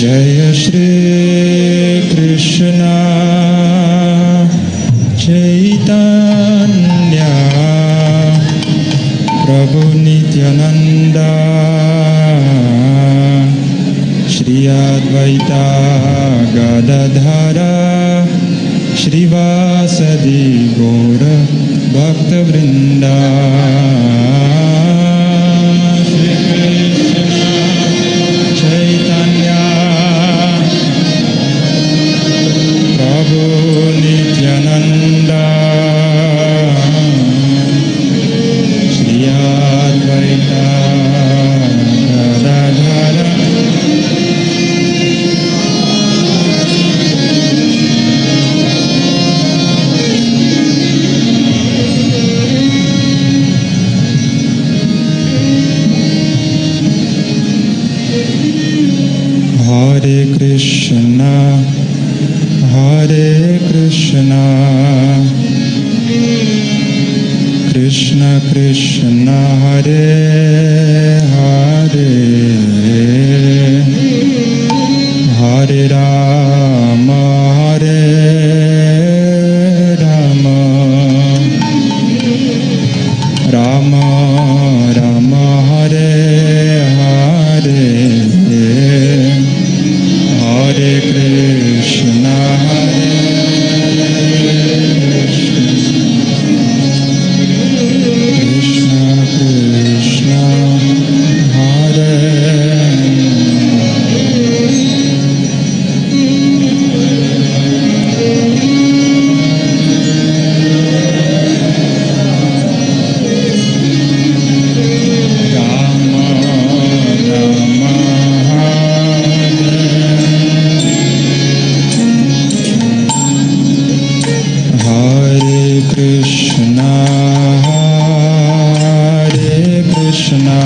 Jai Shri Krishna Chaitanya Prabhu Nityanand Shri Advaita Gadadhar श्रीवासदि Gaur भक्तवृंद Shri Krishna Chaitanya Prabhu Nityanand Shri Advaita Gadadhar Hare Krishna, Hare Krishna, Krishna Krishna, Hare Hare, Hare Rama, Hare Rama, Rama Rama, Hare Hare, Hare Krishna, Hare Krishna, Krishna, Hare Rama, Rama, Hare Krishna, Hare Krishna,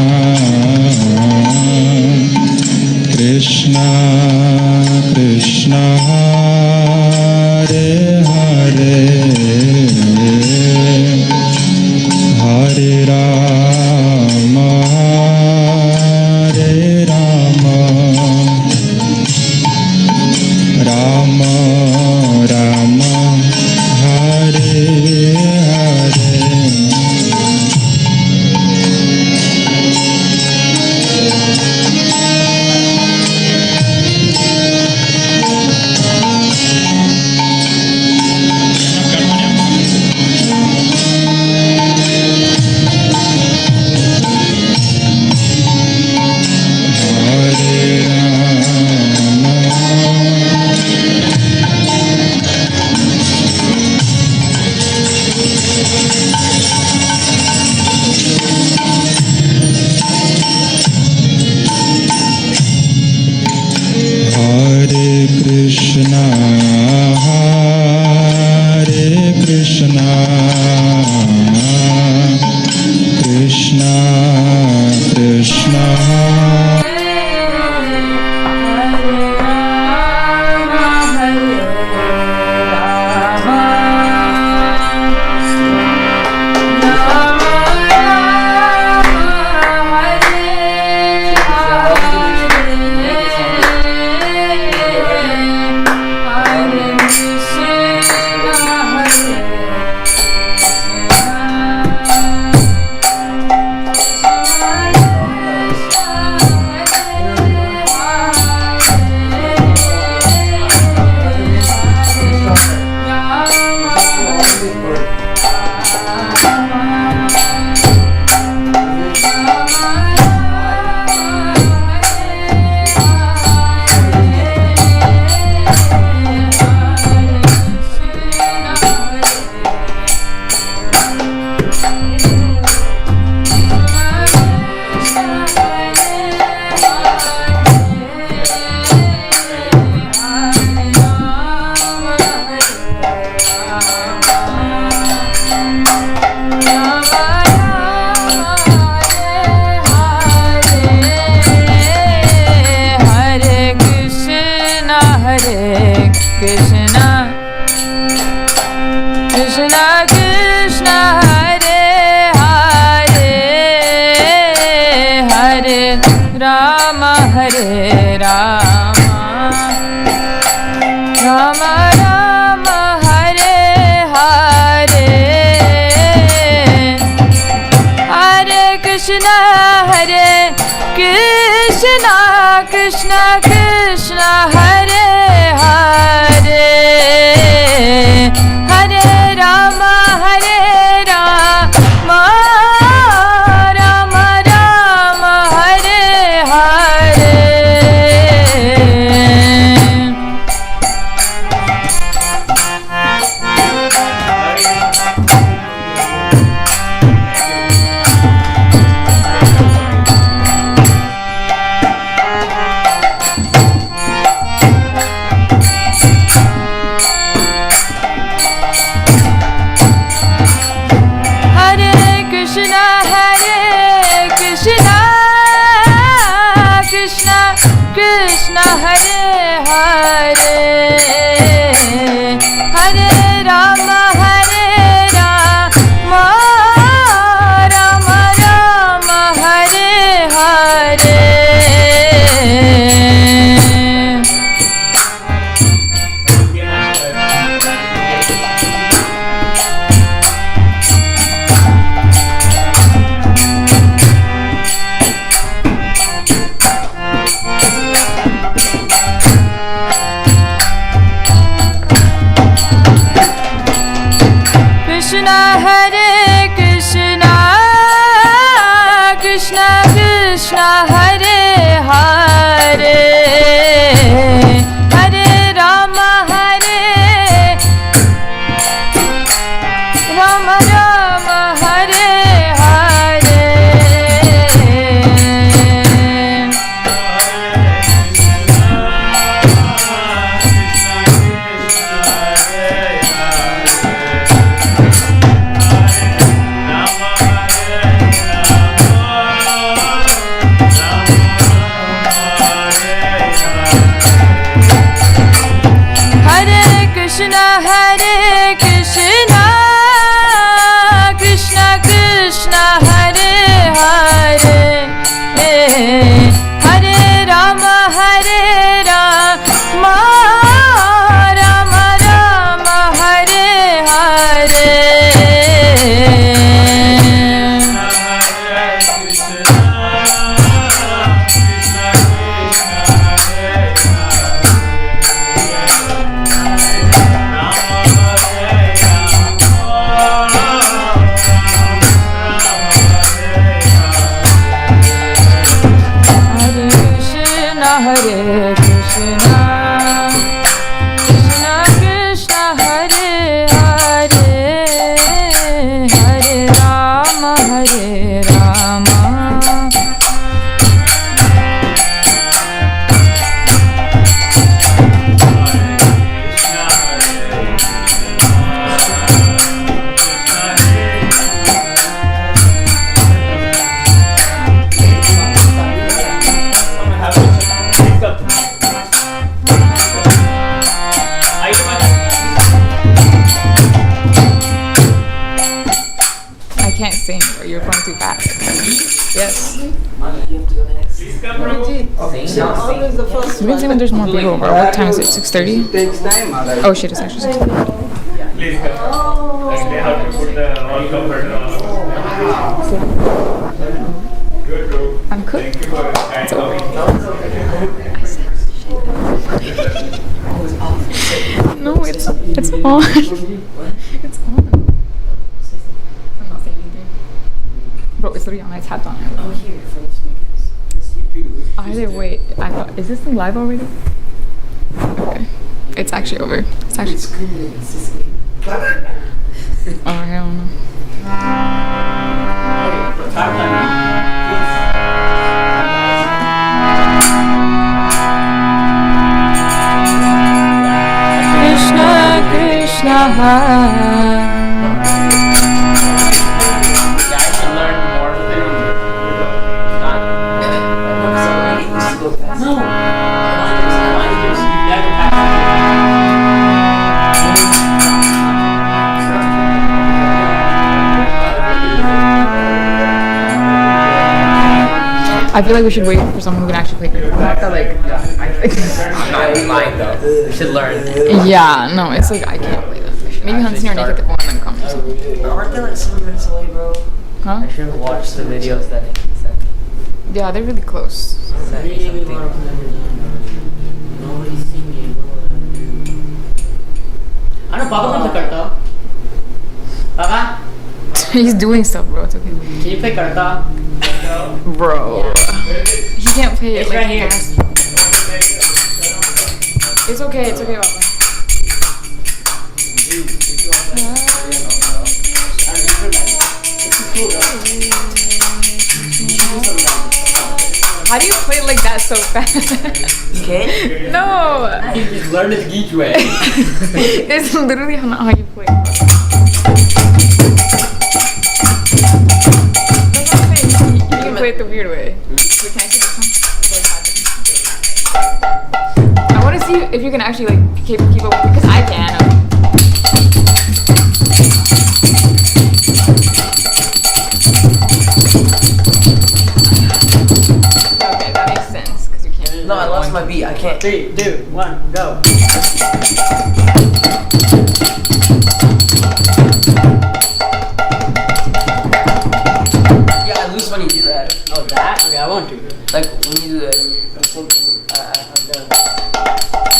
Krishna Krishna, Hare Hare, Hare Rama, Hare Rama, Rama Rama, Hare Hare. Hare Krishna, Hare Krishna, Krishna Krishna, Rama Hare Rama Krishna Hare Krishna Krishna Krishna Hare Hare Hare Rama Hare Rama Rama Rama Hare Hare Krishna Hare Hare Hare Rama Hare Rama Rama Rama Hare Hare Krishna Hare Krishna Krishna Krishna Hare Hare Hare Rama Hare Rama Rama Hare Hare Krishna Hare Krishna Krishna Krishna Hare Hare Hare Rama Hare Rama Rama Rama Hare Hare Hare Krishna Krishna Krishna Hare Hare Hare Rama Hare Rama Sing or you're going too fast. Yes. You can sing when there's more people. Bro. What time is it? 6:30? Oh shit, it's actually 6:30. Please come. They have to put the all comfort on. I'm cooked. Thank you for it's over. No, it's on. It's on. Bro, it's literally on. I tapped on it. Oh, here, from the speakers. Either way, I thought, is this thing live already? Okay. It's actually over. It's actually. Oh, hell no. Krishna, Krishna, I feel like we should wait for someone who can actually play cricket. I feel like, I'm not in line though. We should learn. Yeah, no, it's like I can't play that. Maybe Hunts here and take the phone and then come. Aren't they like 7 minutes away, bro? Huh? I should watch the videos that Nikki sent. Yeah, they're really close. Sent me something. Nobody's seen me. What will I do? I don't know. Papa comes to Karta. Papa, He's doing stuff, bro. It's okay. can you play Karta? Bro. He can't play it. It's like, right here. It's okay, Papa. How do you play like that so fast? You can? No! You just learn it the geek way. It's literally not how you play. That's what I'm saying. You can play it the weird way. Wait, can I see this? I want to see if you can actually like keep up because I can. Okay, that makes sense because you can't. No, I lost my beat. I can't. 3, 2, 1, go. Yeah, I lose when you do that. Oh, that? Okay, I won't do it. Like when you do the same thing. I'm done.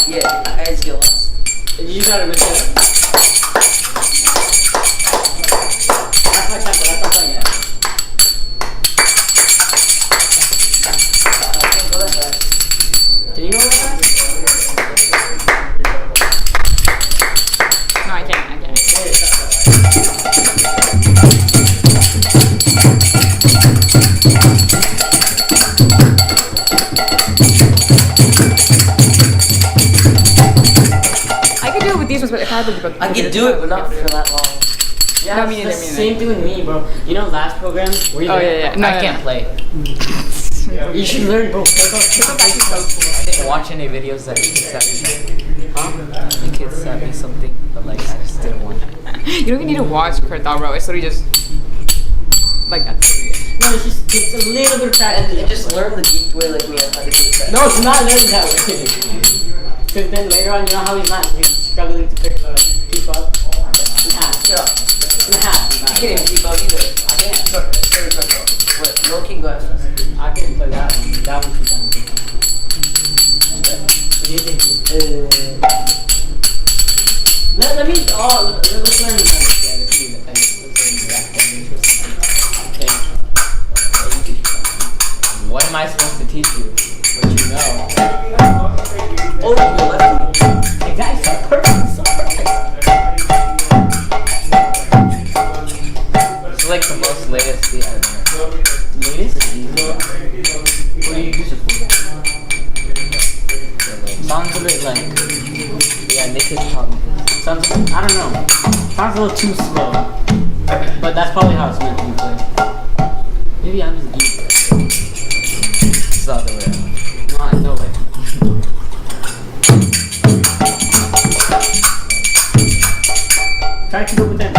Yeah, I just get lost. You gotta mix it up. That's my tempo. That's my playing yet. I can't go that fast. Can you go like that? No, I can't. I could do it with these ones, but if I had to I can do it, but not for that long. Yeah, No, it's me neither, the me neither. same thing with me, bro. You know last program? Were you Oh there? yeah. No, I can't play. You should learn, bro. I didn't watch any videos that Nikki sent me. Huh? Nikki sent me something, but like I just didn't want it. You don't even need to watch Karta, bro. It's literally just like that's literally it. No, it's just it's a little bit of practice. And just learn the geek way like me on how to do it fast. No, it's not learning that way. Because then later on, you know how he's struggling to keep up? Shut up. I can't even keep up either. I can't. Sorry. Wait, no king glasses. I can play that one. That one's too down. What do you think? Let me. Oh, let's learn that. What am I supposed to teach you? What you know? Oh, you're lefty. Exactly. So perfect. So perfect. It's like the most latest beat I've heard. Latest? What do you use it for? Sounds a bit like, yeah, Nikki taught me this. Sounds. I don't know. Sounds a little too slow. But that's probably how it's meant to be played. Maybe I'm just geek. It's not the way around. No way. Try to go with them.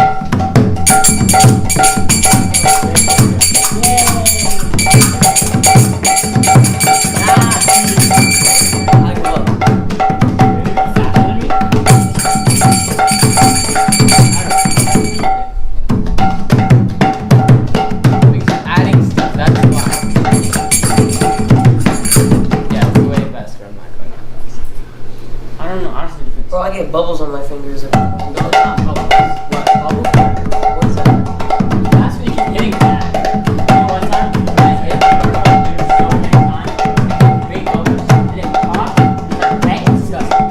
I go up. Because adding stuff, that's why. Yeah, it's way faster. I'm not going that fast. I don't know, honestly. Bro, I get bubbles on my fingers. No, it's not bubbles. What? Bubbles? What's that? That's what you keep hitting that. You know one time, I hit so many times, big bubbles, and it popped, and that is disgusting.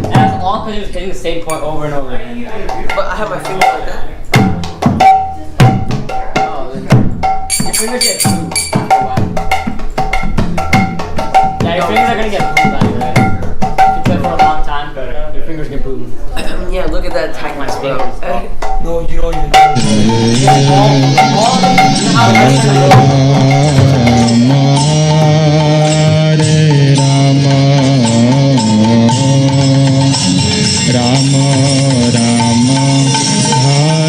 And that's all because it was hitting the same point over and over again. But I have my finger like that. Oh, your fingers get blue after a while. Yeah, your fingers are gonna get blue by the way. If you play for a long time, your fingers get blue. Yeah, look at that tag. My fingers. No, you don't even Hare Rama, Rama Rama,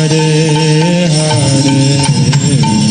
Hare Hare.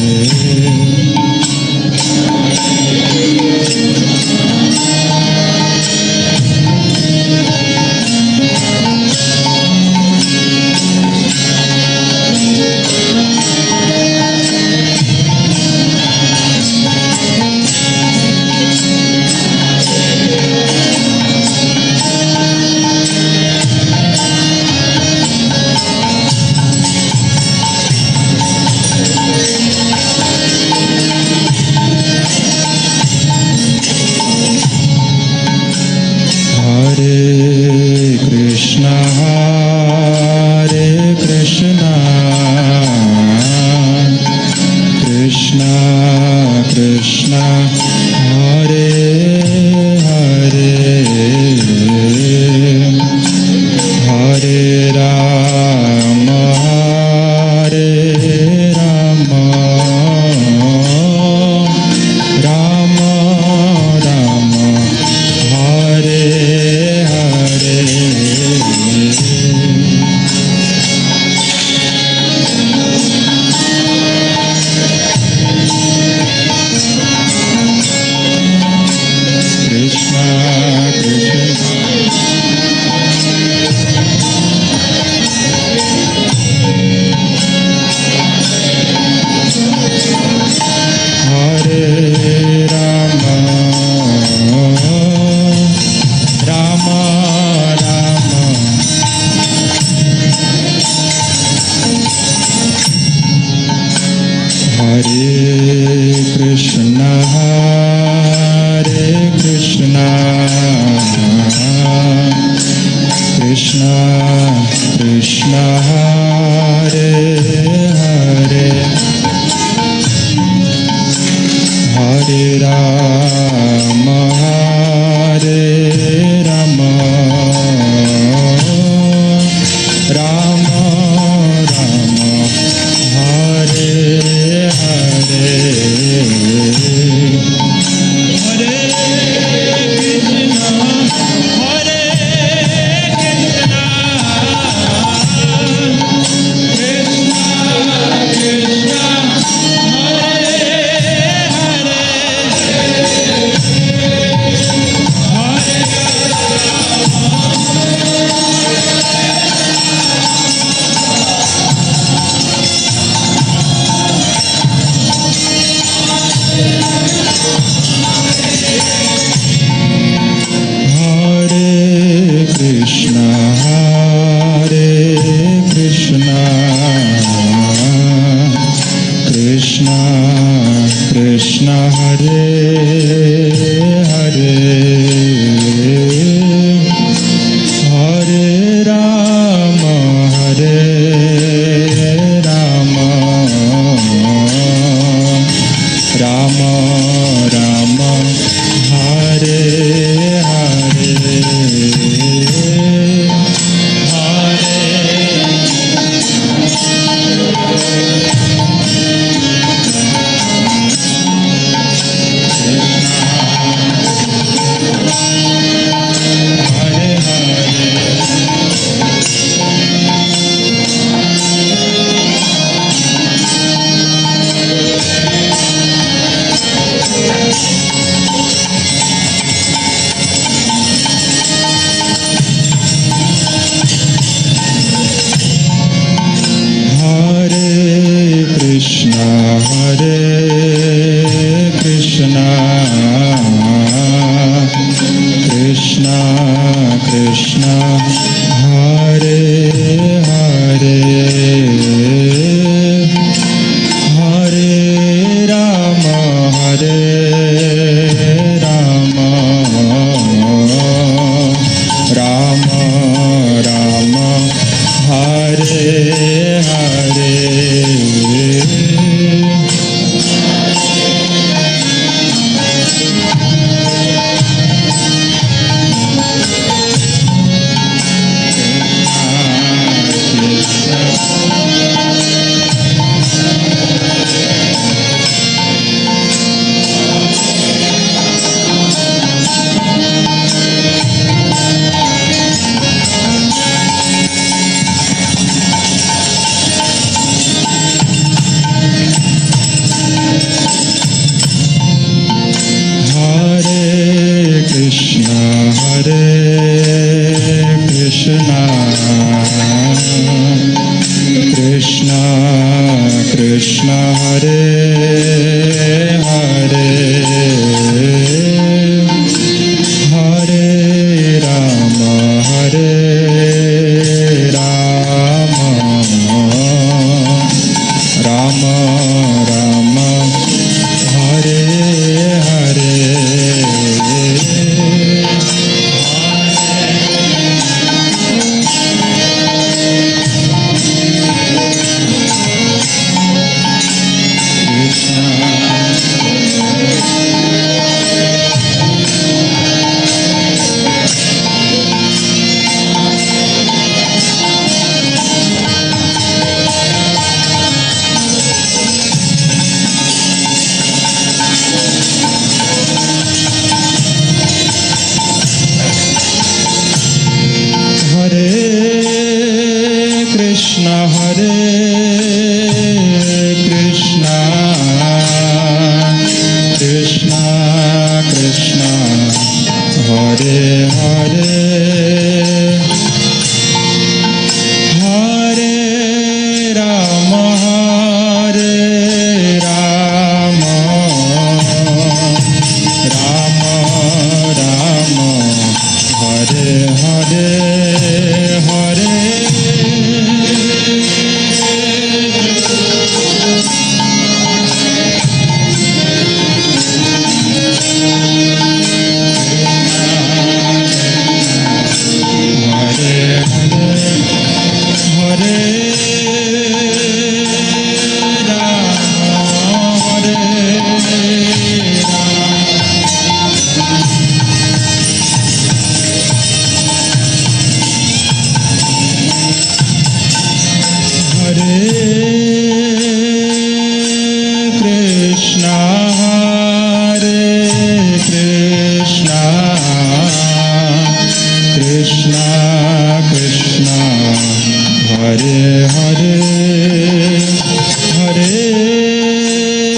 Hare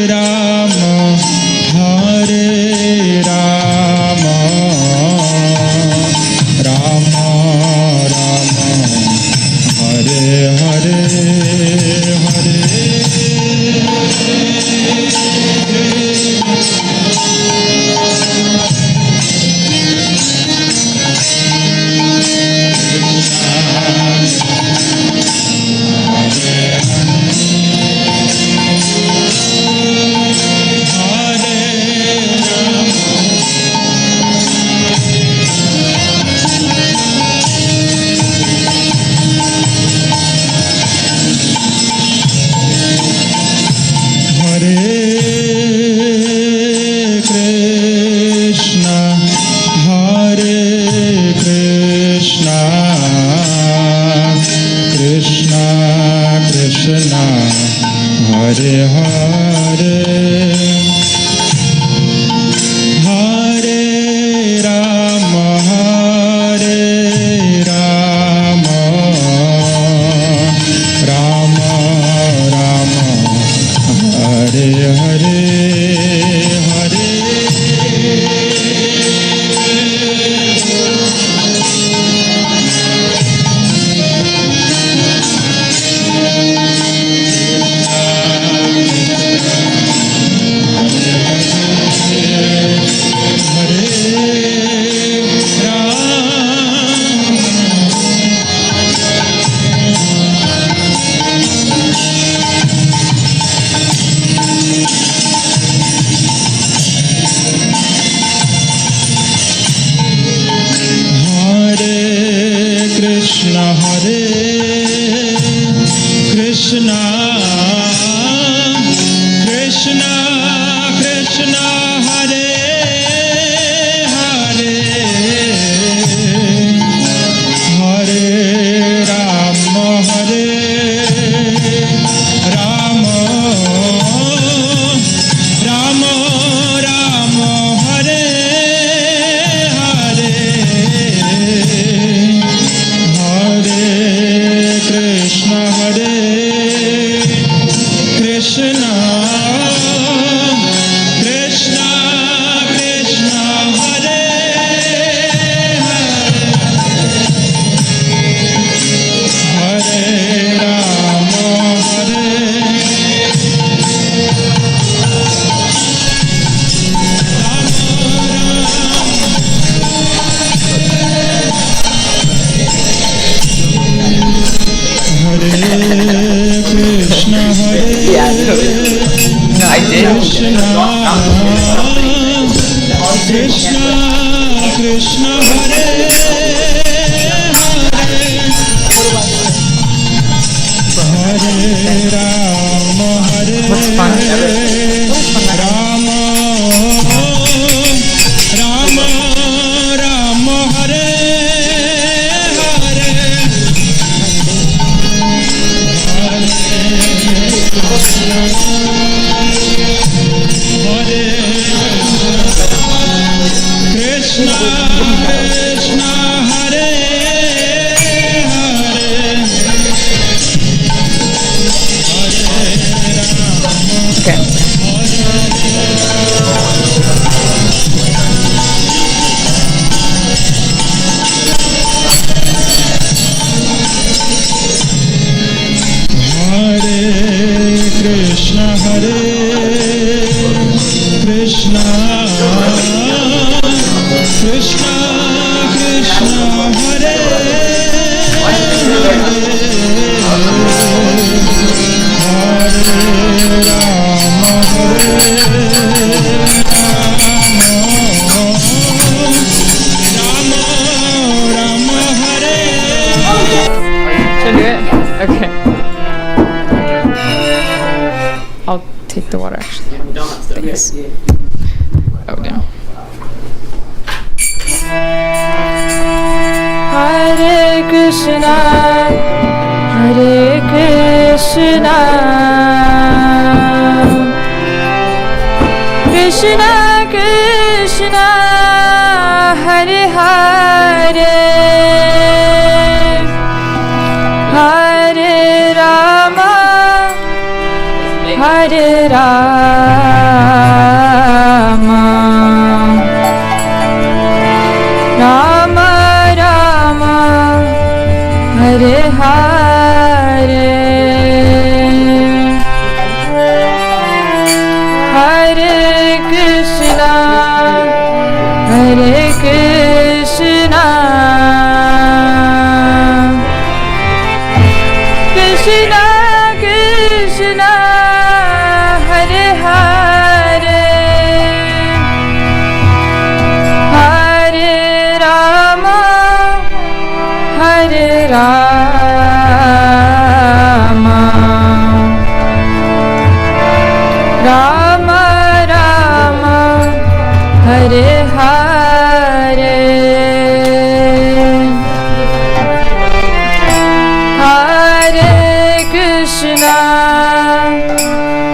Rama, Hare Rama, Rama Rama, Hare Hare, Hare Hare Hare, Hare Rama, Hare Rama, Rama Rama, Hare Hare, Hare Hare Rama, Hare Rama, Rama Rama, Hare Hare, Hare Krishna, Hare Krishna, Krishna Krishna, Hare Hare, Hare Rama, Hare Rama, Rama Rama, Hare Hare, Hare Krishna,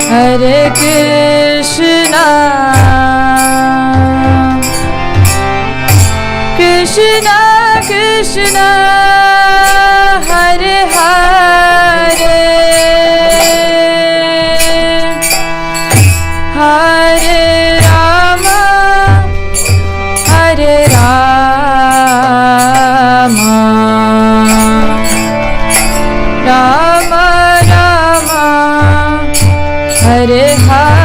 Hare Krishna, Krishna Krishna, Hare Hare, Hare Rama, Hare Rama, Rama Rama, Hare Hare,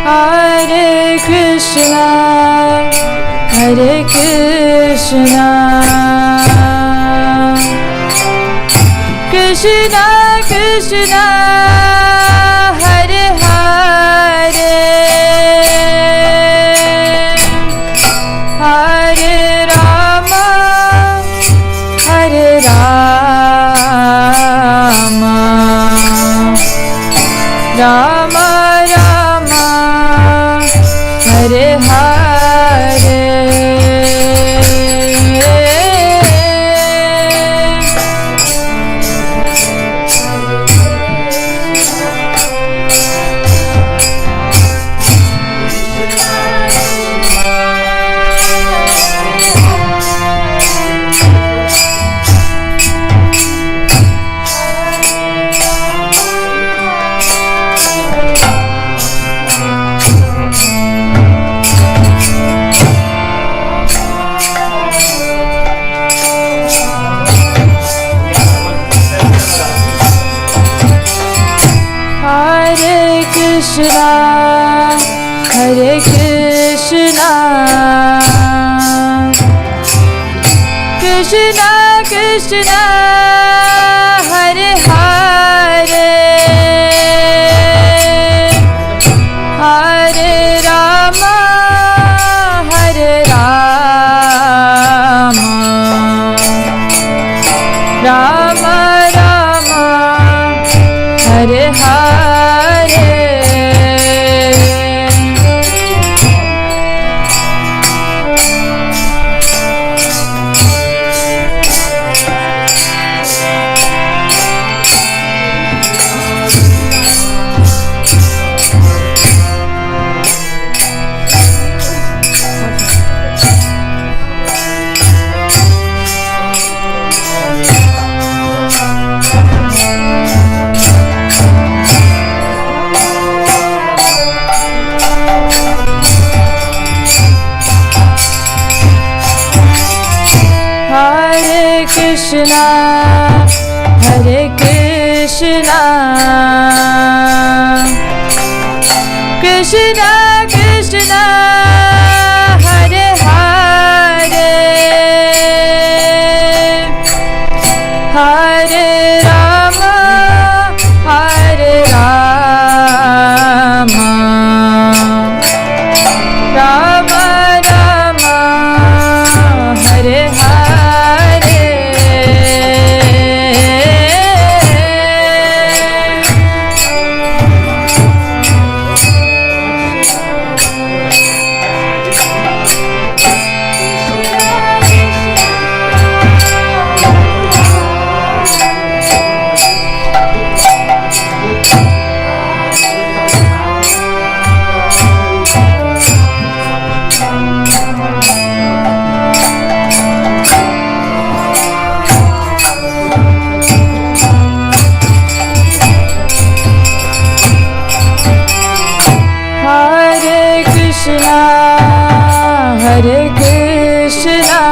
Hare Krishna, Hare Krishna, Krishna Krishna, Hare Hare, Hare Rama, Hare Rama, Rama Rama, Hare Hare, Hare Krishna, Hare Krishna, Krishna Krishna, Hare Hare, Hare Rama, Hare Rama, Rama Rama, Hare Hare, Hare Krishna, Hare Krishna, Krishna Krishna, Hare Hare, Hare Rama, Hare Rama, Rama Krishna, Hare Krishna,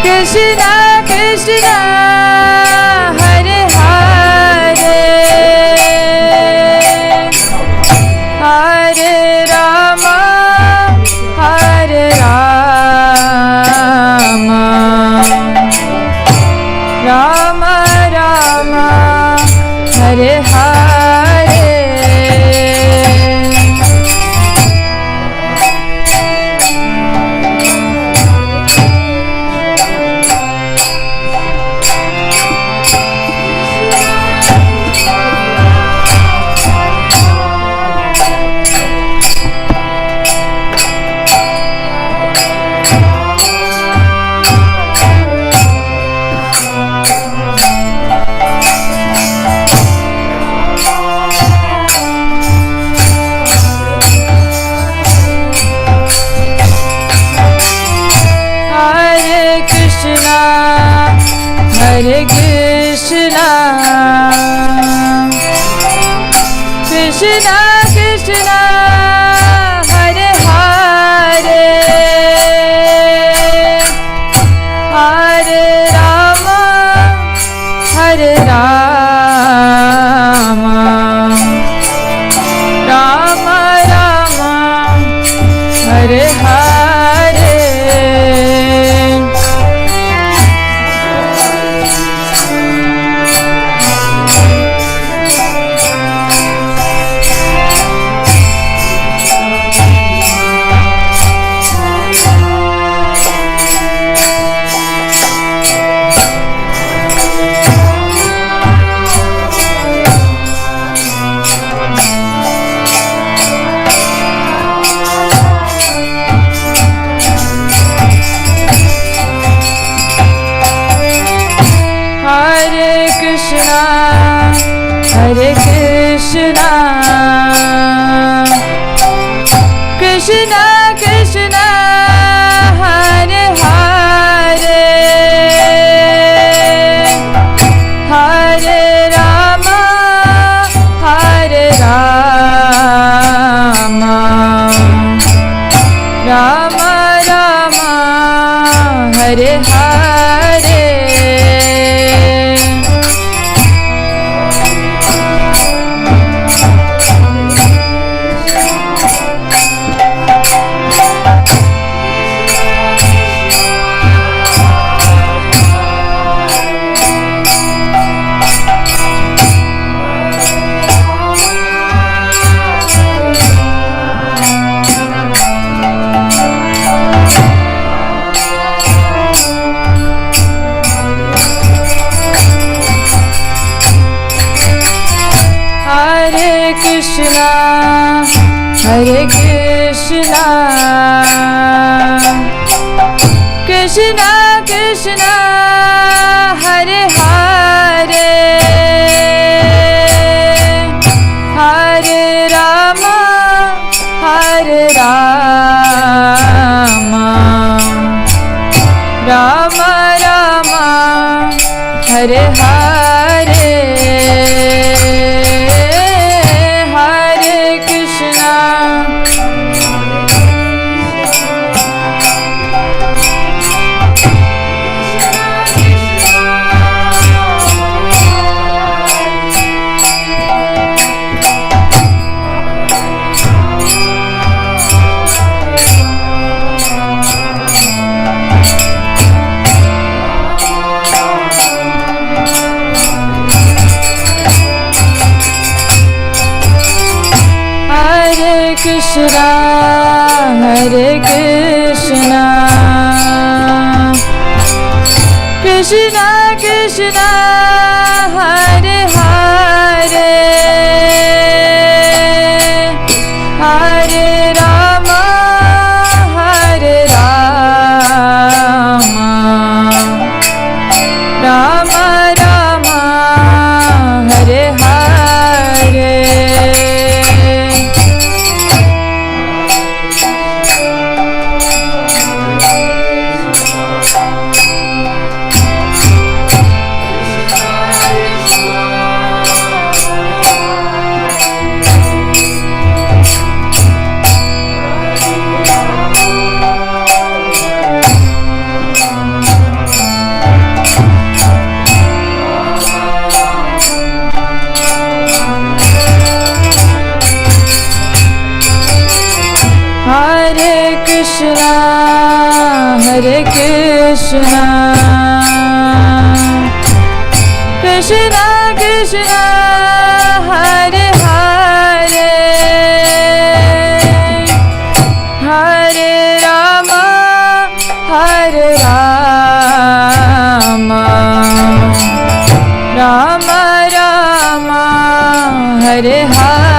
Krishna Krishna, Hare Hare, Hare Rama, Hare Rama, Rama Rama, Hare Hare. Hare Krishna, Krishna Krishna, Hare Hare, Hare Rama, Hare Rama, Rama Rama, Hare Hare. Hare Krishna, Krishna Krishna, Hare Hare, Hare Rama, Hare Rama, Rama Rama, Hare Hare. Hare Krishna, Krishna Krishna, Hare Hare, Hare Rama, Hare Rama, Rama Rama, Hare Hare. Krishna, Hare Krishna, Krishna Krishna, Hare Hare, Hare Rama, Hare Rama, Rama Rama, Hare Hare. Krishna, Krishna Krishna, Hare Hare, Hare Rama, Hare Rama, Rama Rama, Hare Hare.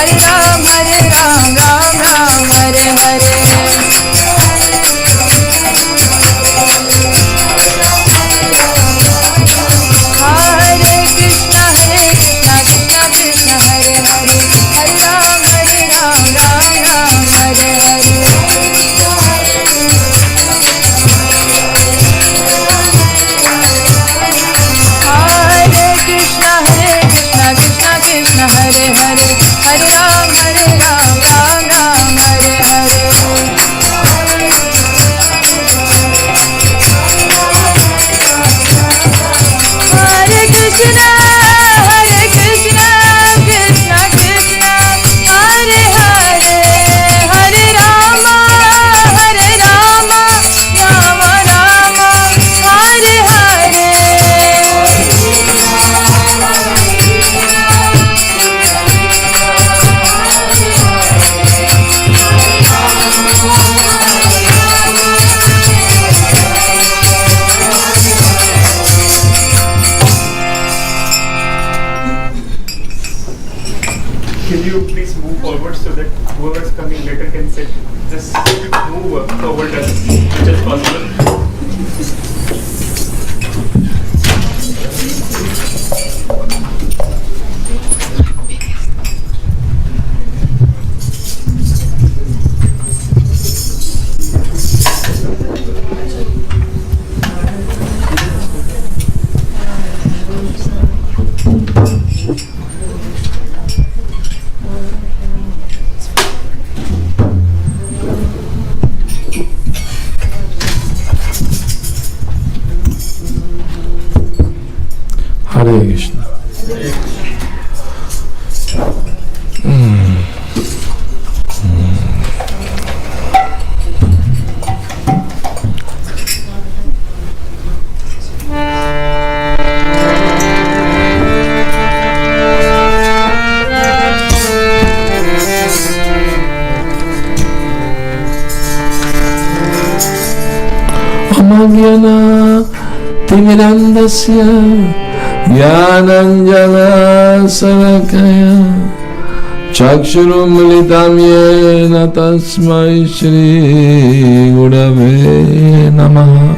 Hare Ram, Ram Ram, Hare Hare. Hare Krishna, Krishna Krishna, Hare Hare, Hare Ram, Ram Ram, Hare Hare. Hare Krishna, Krishna Krishna, Hare Hare, Hare Ram, Ram Ram, Hare Hare. Hare Krishna, Krishna Krishna, Hare Hare, Hare Rama, Rama Rama, Hare Hare. Can you please move forward so that whoever is coming later can sit? Just move forward as much as possible. Hare Krishna. Amagyana timirandasya Jnananjana Sarakaya Chakshurumitam Yena Tasmai Shri Gurave Namaha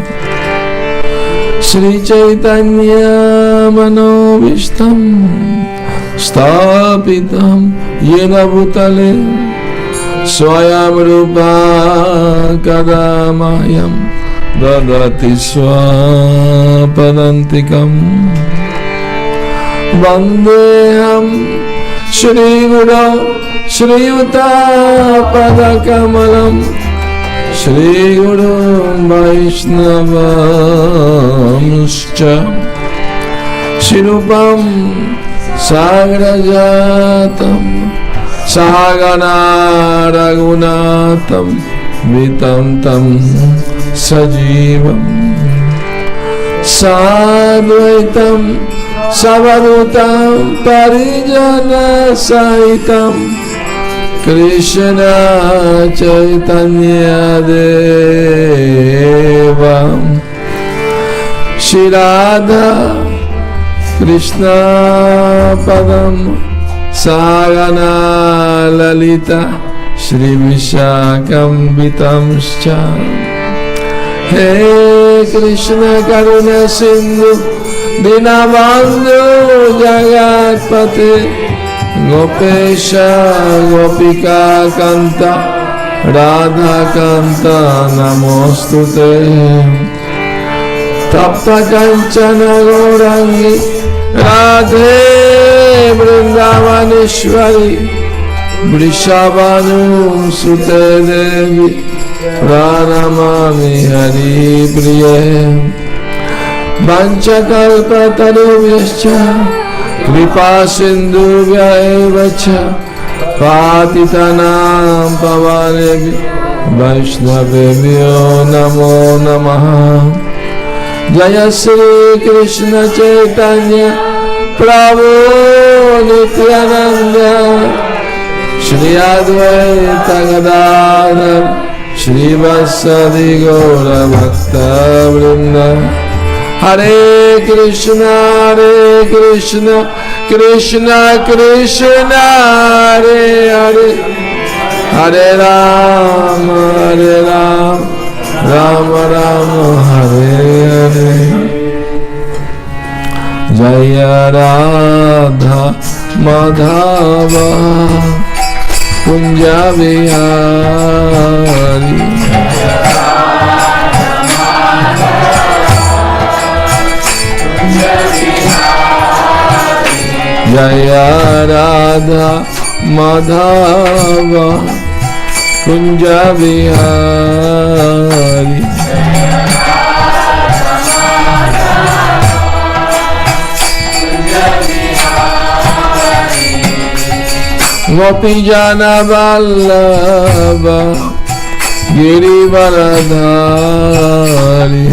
Shri Chaitanya Manovishtam Stapitam Yena Bhutale Swayam Rupa Kadamayam Dadati Swapadantikam Vandeham Shri Guru Shri Yuta Padakamalam Shri Guru Vaishnavamscha Shirupam Sagrajatam Sahagana Raghunatam Vitam Tam Sajivam Sadvaitam Savadutam Parijana Sahitam Krishna Chaitanya Devam Shri Radha Krishna Padam Sagana Lalita Shri Vishakam Vitamscha He Krishna Karuna Sindhu Dinabandhu Jagatpate Gopesha Gopika Kanta Radha Kanta Namostute Tapta Kanchana Gaurangi Radhe Vrindavaneshwari Vrishabhanu Sute Devi Pranamami Hari Priye Vanchakalpatarubhyascha Kripa Sindhubhya evacha Patitanam Pavanebhyo Vaishnavebhyo Namo Namaha Jaya Shri Krishna Chaitanya Prabhu Nityananda Shri Advaita Gadadhar Shri Vasadi Gaura Bhakta Vrinda Hare Krishna Krishna Krishna Hare Hare Hare Rama Rama Rama Hare Hare Jaya Radha Madhava Kunja Vihari Jaya Radha Madhava Kunja Vihari Gopi Jana Vallabha Girivaradhari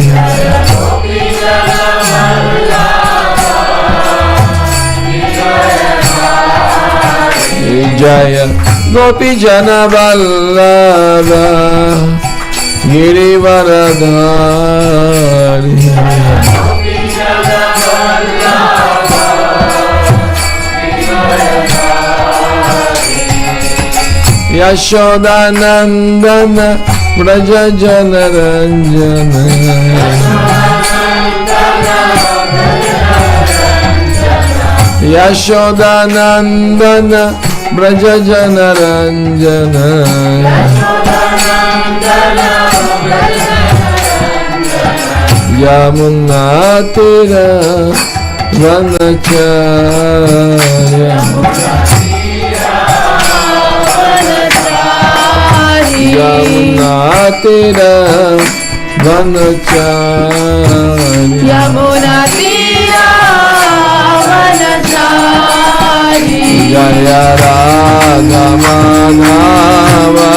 Jaya Gopi Jana Vallabha Girivaradhari Yashoda Nandana Braja Jana Ranjana Yashoda Nandana Braja Jana Ranjana Yamuna Tira Vanacharya Yamuna Tira Vanacharya Yamuna Tira Vanacharya Jaya Radha Madhava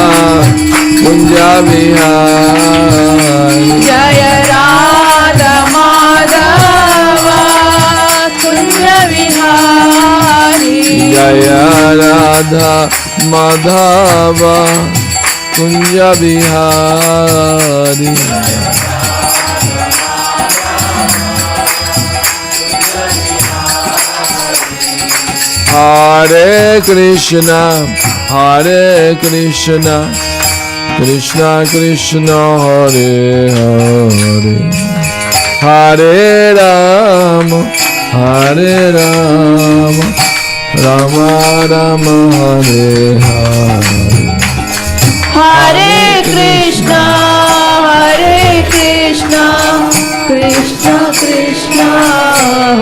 Kunja Vihari Jaya Radha Madhava Kunja Vihari Jaya Radha Madhava Kunja Vihari Hare Krishna Krishna Krishna Hare Hare Hare Rama Rama Rama Hare Hare Hare Krishna Krishna Krishna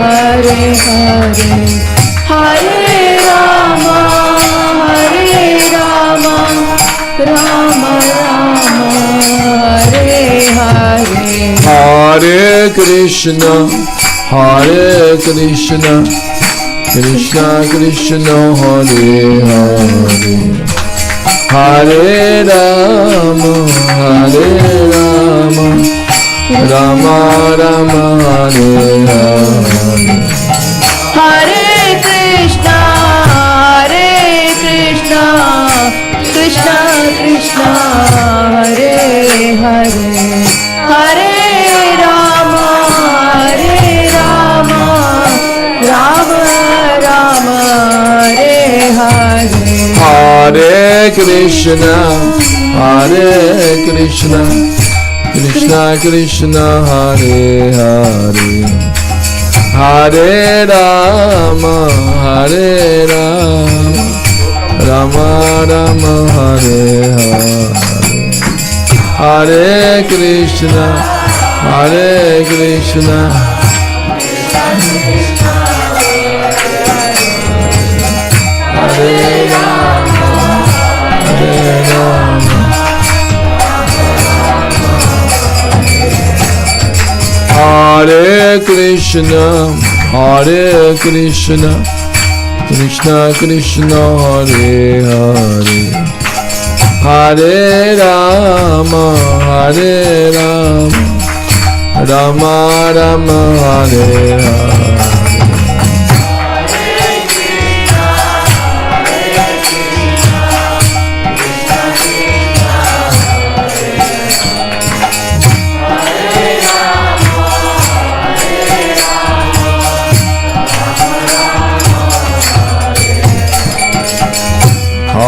Hare Hare Hare Rama Rama Rama Hare Hare Hare Krishna Krishna Krishna Hare Hare Hare Rama Rama Rama Hare Hare Hare Krishna Krishna Krishna Hare Hare Hare Rama Rama Rama Hare Hare Hare Krishna Krishna Krishna Hare Hare Hare Rama Rama Rama Hare Hare Hare Krishna Hare Rama Hare Krishna Krishna Krishna Hare Hare Hare Rama Rama Rama Hare Hare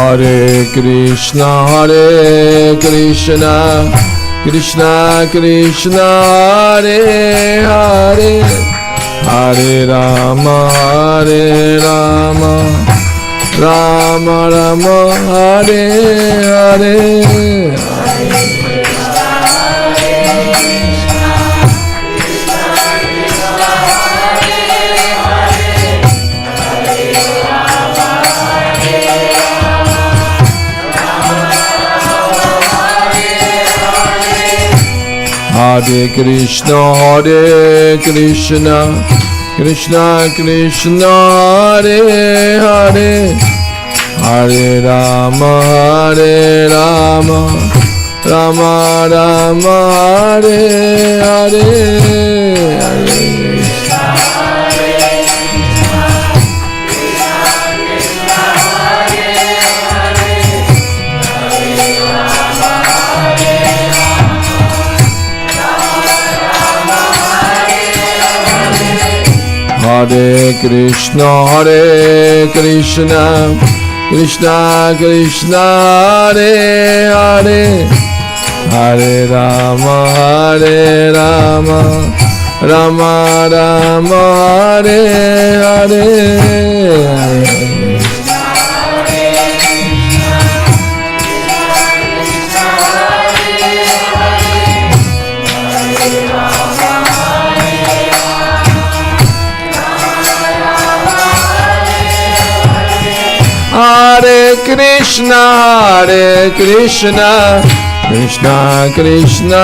Hare Krishna, Krishna Krishna, Hare Hare, Hare Rama, Rama Rama, Hare Hare. Hare Krishna, Krishna Krishna, Hare Hare, Hare Rama, Rama Rama, Hare Hare. Hare Krishna, Krishna Krishna, Hare Hare, Hare Rama, Rama Rama, Hare Hare. Hare Krishna, Krishna Krishna,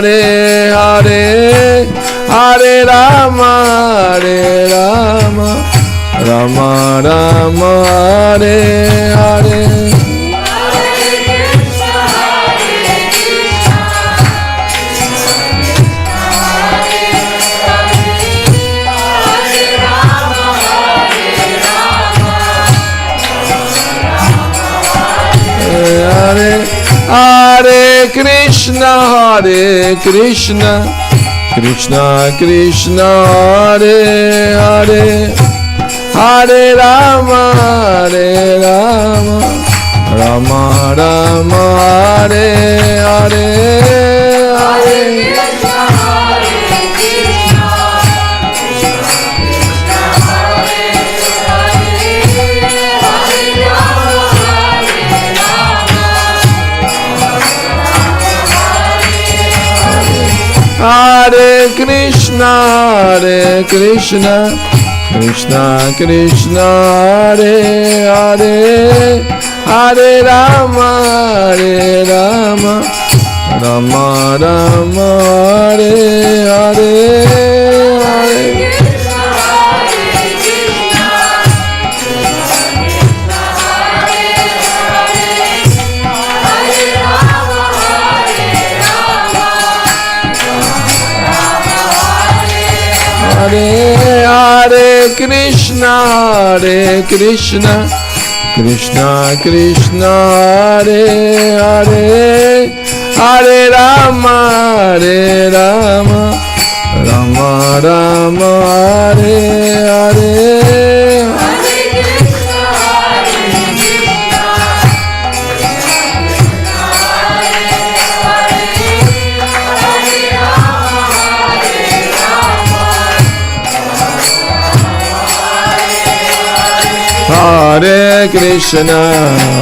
Hare Hare, Hare Rama, Rama Rama, Hare Hare. Hare Krishna, Krishna Krishna, Hare Hare, Hare Rama, Rama Rama, Hare Hare. Hare Krishna, Krishna Krishna, Hare Hare, Hare Rama, Rama Rama, Hare Hare. Hare Krishna, Krishna Krishna, Hare Hare, Hare Rama, Rama Rama, Hare Hare.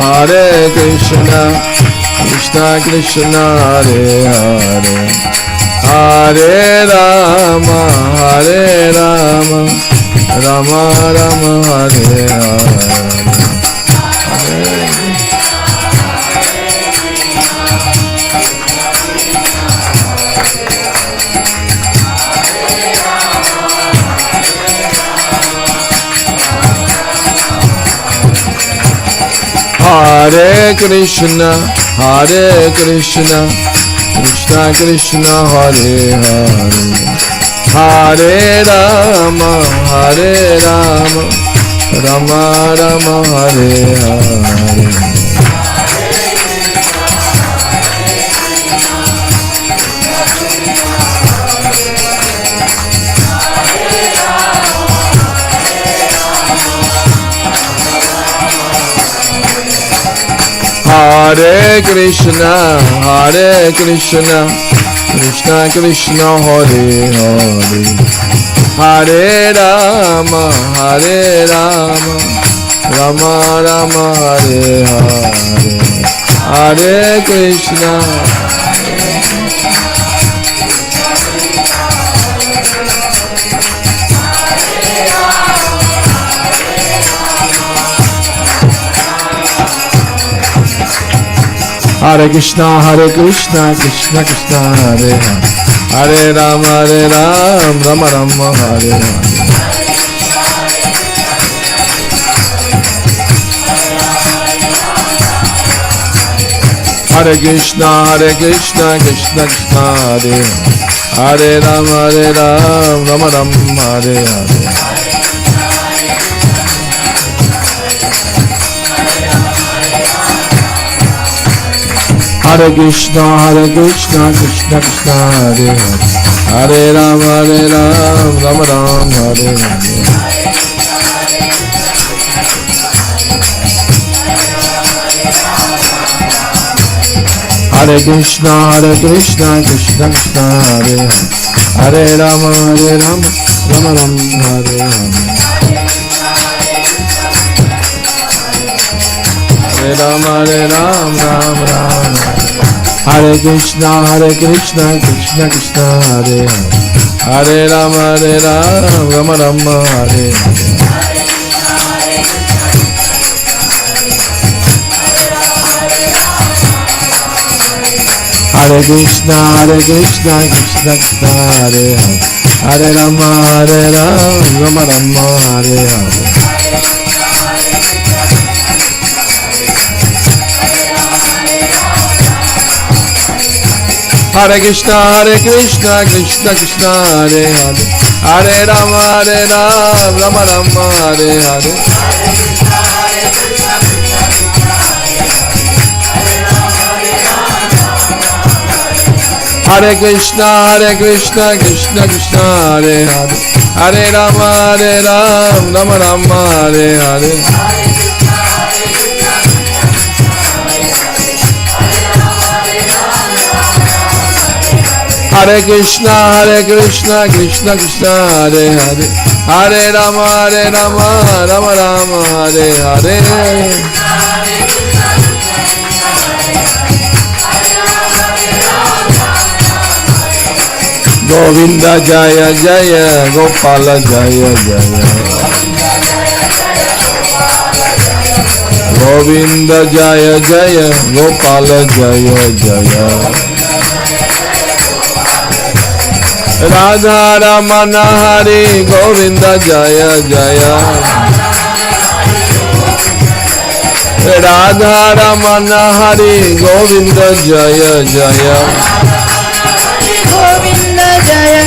Hare Krishna, Krishna Krishna, Hare Hare, Hare Rama, Rama Rama, Hare Hare. Hare Krishna, Krishna Krishna, Hare Hare, Hare Rama, Rama Rama, Hare Hare. Hare Krishna, Krishna Krishna, Hare Hare, Hare Rama, Rama Rama, Hare Hare, Hare Krishna. Hare Krishna, Krishna Krishna, Hare Hare, Hare Rama, Rama Rama, Hare Hare. Hare Krishna, Krishna Krishna, Hare Hare, Hare Rama, Rama Rama, Hare Hare. Hare Krishna, Krishna Krishna, Hare Hare, Hare Rama, Rama Rama, Hare Hare. Hare Krishna, Krishna Krishna, Hare Hare, Hare Rama, Rama Rama, Hare Hare. Hare Rama, Ram Ram. Hare Krishna, Krishna Krishna, Hare Hare, Hare Rama, Rama Rama, Hare Hare. Hare Krishna, Krishna Krishna, Hare Hare, Hare Rama, Rama Rama, Hare Hare. Hare Krishna, Krishna Krishna, Hare Hare, Hare Rama, Rama Rama, Hare Hare. Hare Krishna, Krishna Krishna, Hare Hare, Hare Rama, Rama Rama, Hare Hare. Hare Krishna, Krishna Krishna, Hare Hare, Hare Rama, Rama Rama, Hare Hare. Govinda Jaya Jaya, Gopala Jaya Jaya. Govinda Jaya Jaya, Gopala Jaya Jaya. Radha Ramana Hari, Govinda Jaya Jaya. Radha Ramana Hari, Govinda Jaya Jaya. Govinda Jaya,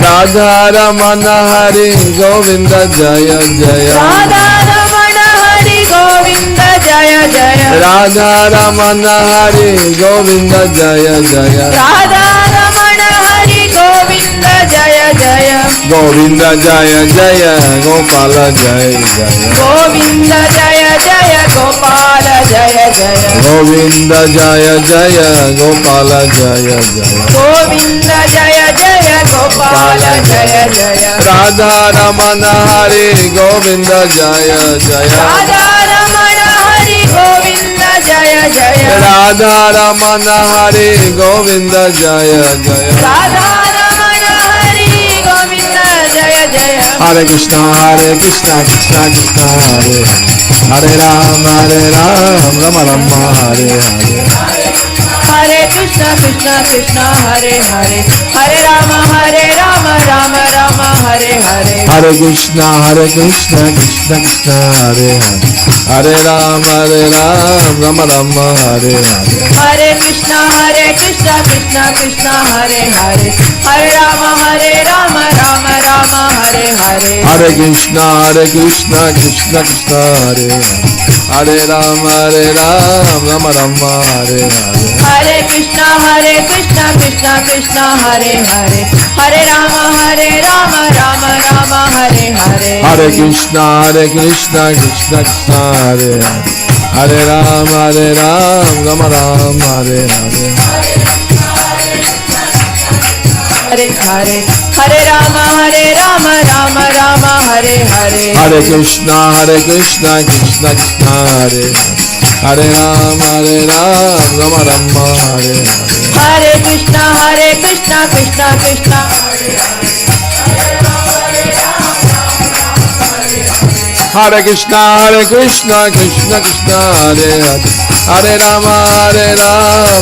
Radha Ramana Hari, Govinda Jaya Jaya. Radha Ramana Hari Govinda Jaya Jaya. Radha Ramana Hari, Govinda Jaya Jaya. Radha Ramana Hari Govinda Jaya Jaya. Govinda Jaya Jaya, Gopala Jaya Jaya. Govinda Jaya Jaya, Gopala Jaya Jaya. Govinda Jaya Jaya, Gopala Jaya Jaya. Govinda Jaya Jaya, Gopala Jaya Jaya. Radha Ramana Hari, Govinda Jaya Jaya. Radha Ramana Hari Govinda Jaya Jaya. Radha Ramana Hari, Govinda Jaya Jaya. Radha Ramana Hari Govinda Jaya Jaya. Hare Krishna, Krishna Krishna, Hare Hare Rama, Rama Rama, Hare Hare. Hare Krishna, Krishna Krishna, Hare Hare, Hare Rama, Rama Rama, Hare Hare. Hare Krishna, Krishna Krishna, Hare Hare, Hare Rama, Rama Rama, Hare Hare. Hare Krishna, Krishna Krishna, Hare Hare, Hare Rama, Rama Rama, Hare Hare. Hare Krishna, Krishna Krishna, Hare Hare, Hare Rama, Rama Rama, Hare Hare. Hare Krishna, Krishna Krishna, Hare Hare, Hare Rama, Rama Rama, Hare Hare. Hare Krishna, Krishna Krishna, Hare Hare, Hare Ram, Rama Ram, Hare Hare. Hare Hare, Hare Rama, Rama Rama, Hare Hare. Hare Krishna, Krishna Krishna, Hare Hare. Hare Ram, Rama Rama, Hare Hare. Hare Krishna, Krishna Krishna, Hare Krishna, Krishna Krishna, Hare Hare. Hare Rama,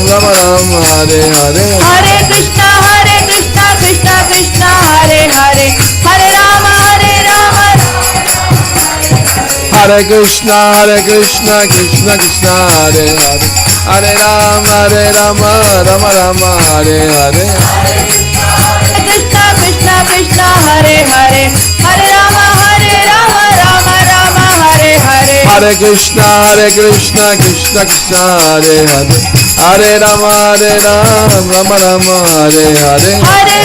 Rama Rama, Hare Hare. Hare Krishna, Krishna Krishna, Hare Hare. Hare Rama, Hare Krishna, Krishna Krishna, Hare Hare. Hare Rama, Rama Rama, Hare Hare. Krishna, Krishna Krishna, Hare Hare. Hare Rama, Rama Rama, Hare Hare. Hare Krishna, Krishna Krishna, Hare Hare. Hare Rama, Rama Rama, Hare Hare. Hare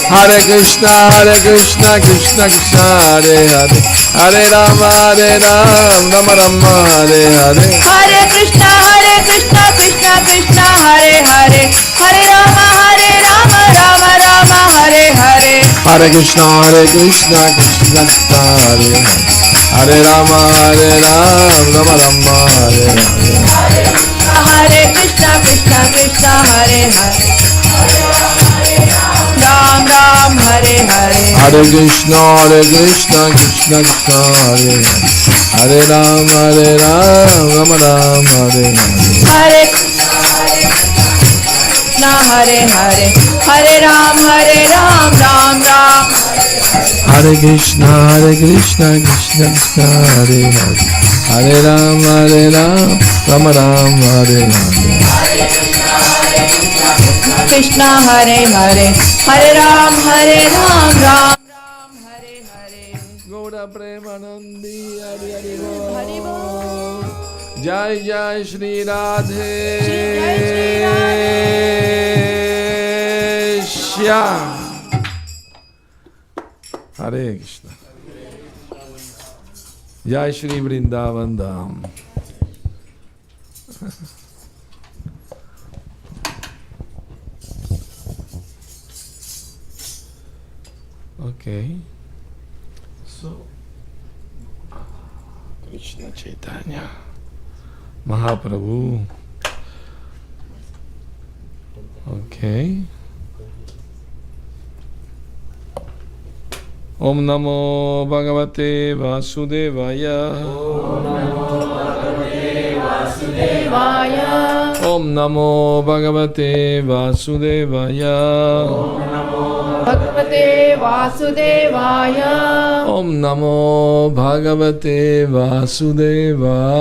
Hare Krishna, Krishna Krishna, Hare Hare. Hare Rama, Rama Rama, Hare Hare. Hare Krishna, Krishna Krishna, Hare Hare. Hare Rama, Rama Rama, Hare Hare. Hare Krishna, Krishna Krishna, Hare Hare. Hare Rama, Rama Rama, Hare Hare. Hare Krishna, Krishna, Hare Hare. Ram Ram, Hare Hare. Hare Krishna, Krishna Krishna, Hare Hare. Hare Rama, Rama Rama, Hare Hare. Hare Krishna, Hare Hare. Hare Ram, Ram Ram. Hare Krishna, Krishna Krishna, Hare Hare. Hare Rama, Rama Rama, Hare Hare. Krishna, Hare Hare. Hare Ram, Ram Ram. Hare Hare. Gaura Premanandi, Hare Hare Bol. Jai Jai Shri Radhe Shyam. Hare Krishna. Jai Shri Vrindavan Dham. Okay. So, Krishna Chaitanya, Mahaprabhu. Okay. Om Namo Bhagavate Vasudevaya. Om Namo Bhagavate Vasudevaya. Bhagavate Vasudevaya. Om Namo Bhagavate Vasudevaya.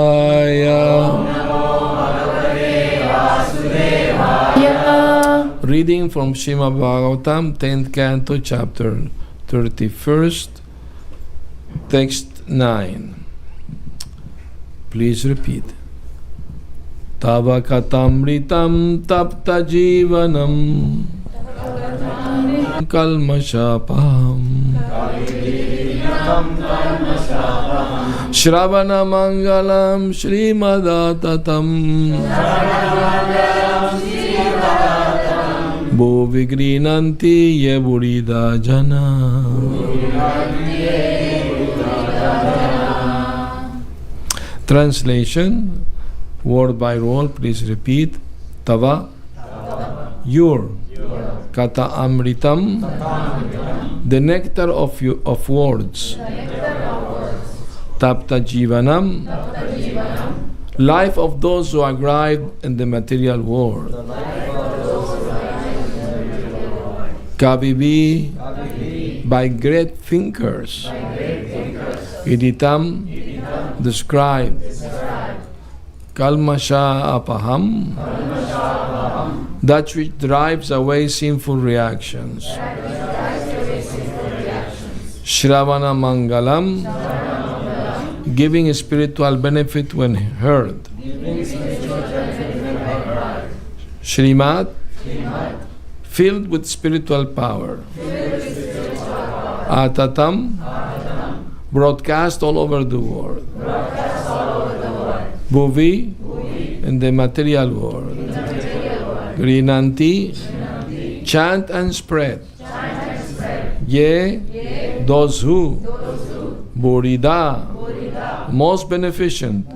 Reading from Srimad Bhagavatam, 10th Canto, Chapter 31st, Text 9. Please repeat. Tava katamritam tapta jivanam kalmashapam Shravana mangalam shrimadatam Bo vigrinanti yeburida jana. Translation, word by word, please repeat. Tava, your. Kata amritam, the nectar of words. Tapta jivanam, life of those who are arrived in the material world. Kavivi, by great thinkers. Iditam, described. Kalmasha apaham, that which drives away sinful reactions. Shravana mangalam, giving spiritual benefit when heard. Shrimad, filled with spiritual power. Atatam, broadcast all over the world. Bhuvi, in the material world. Grinanti, chant and spread. Ye, those who. Burida, most beneficent.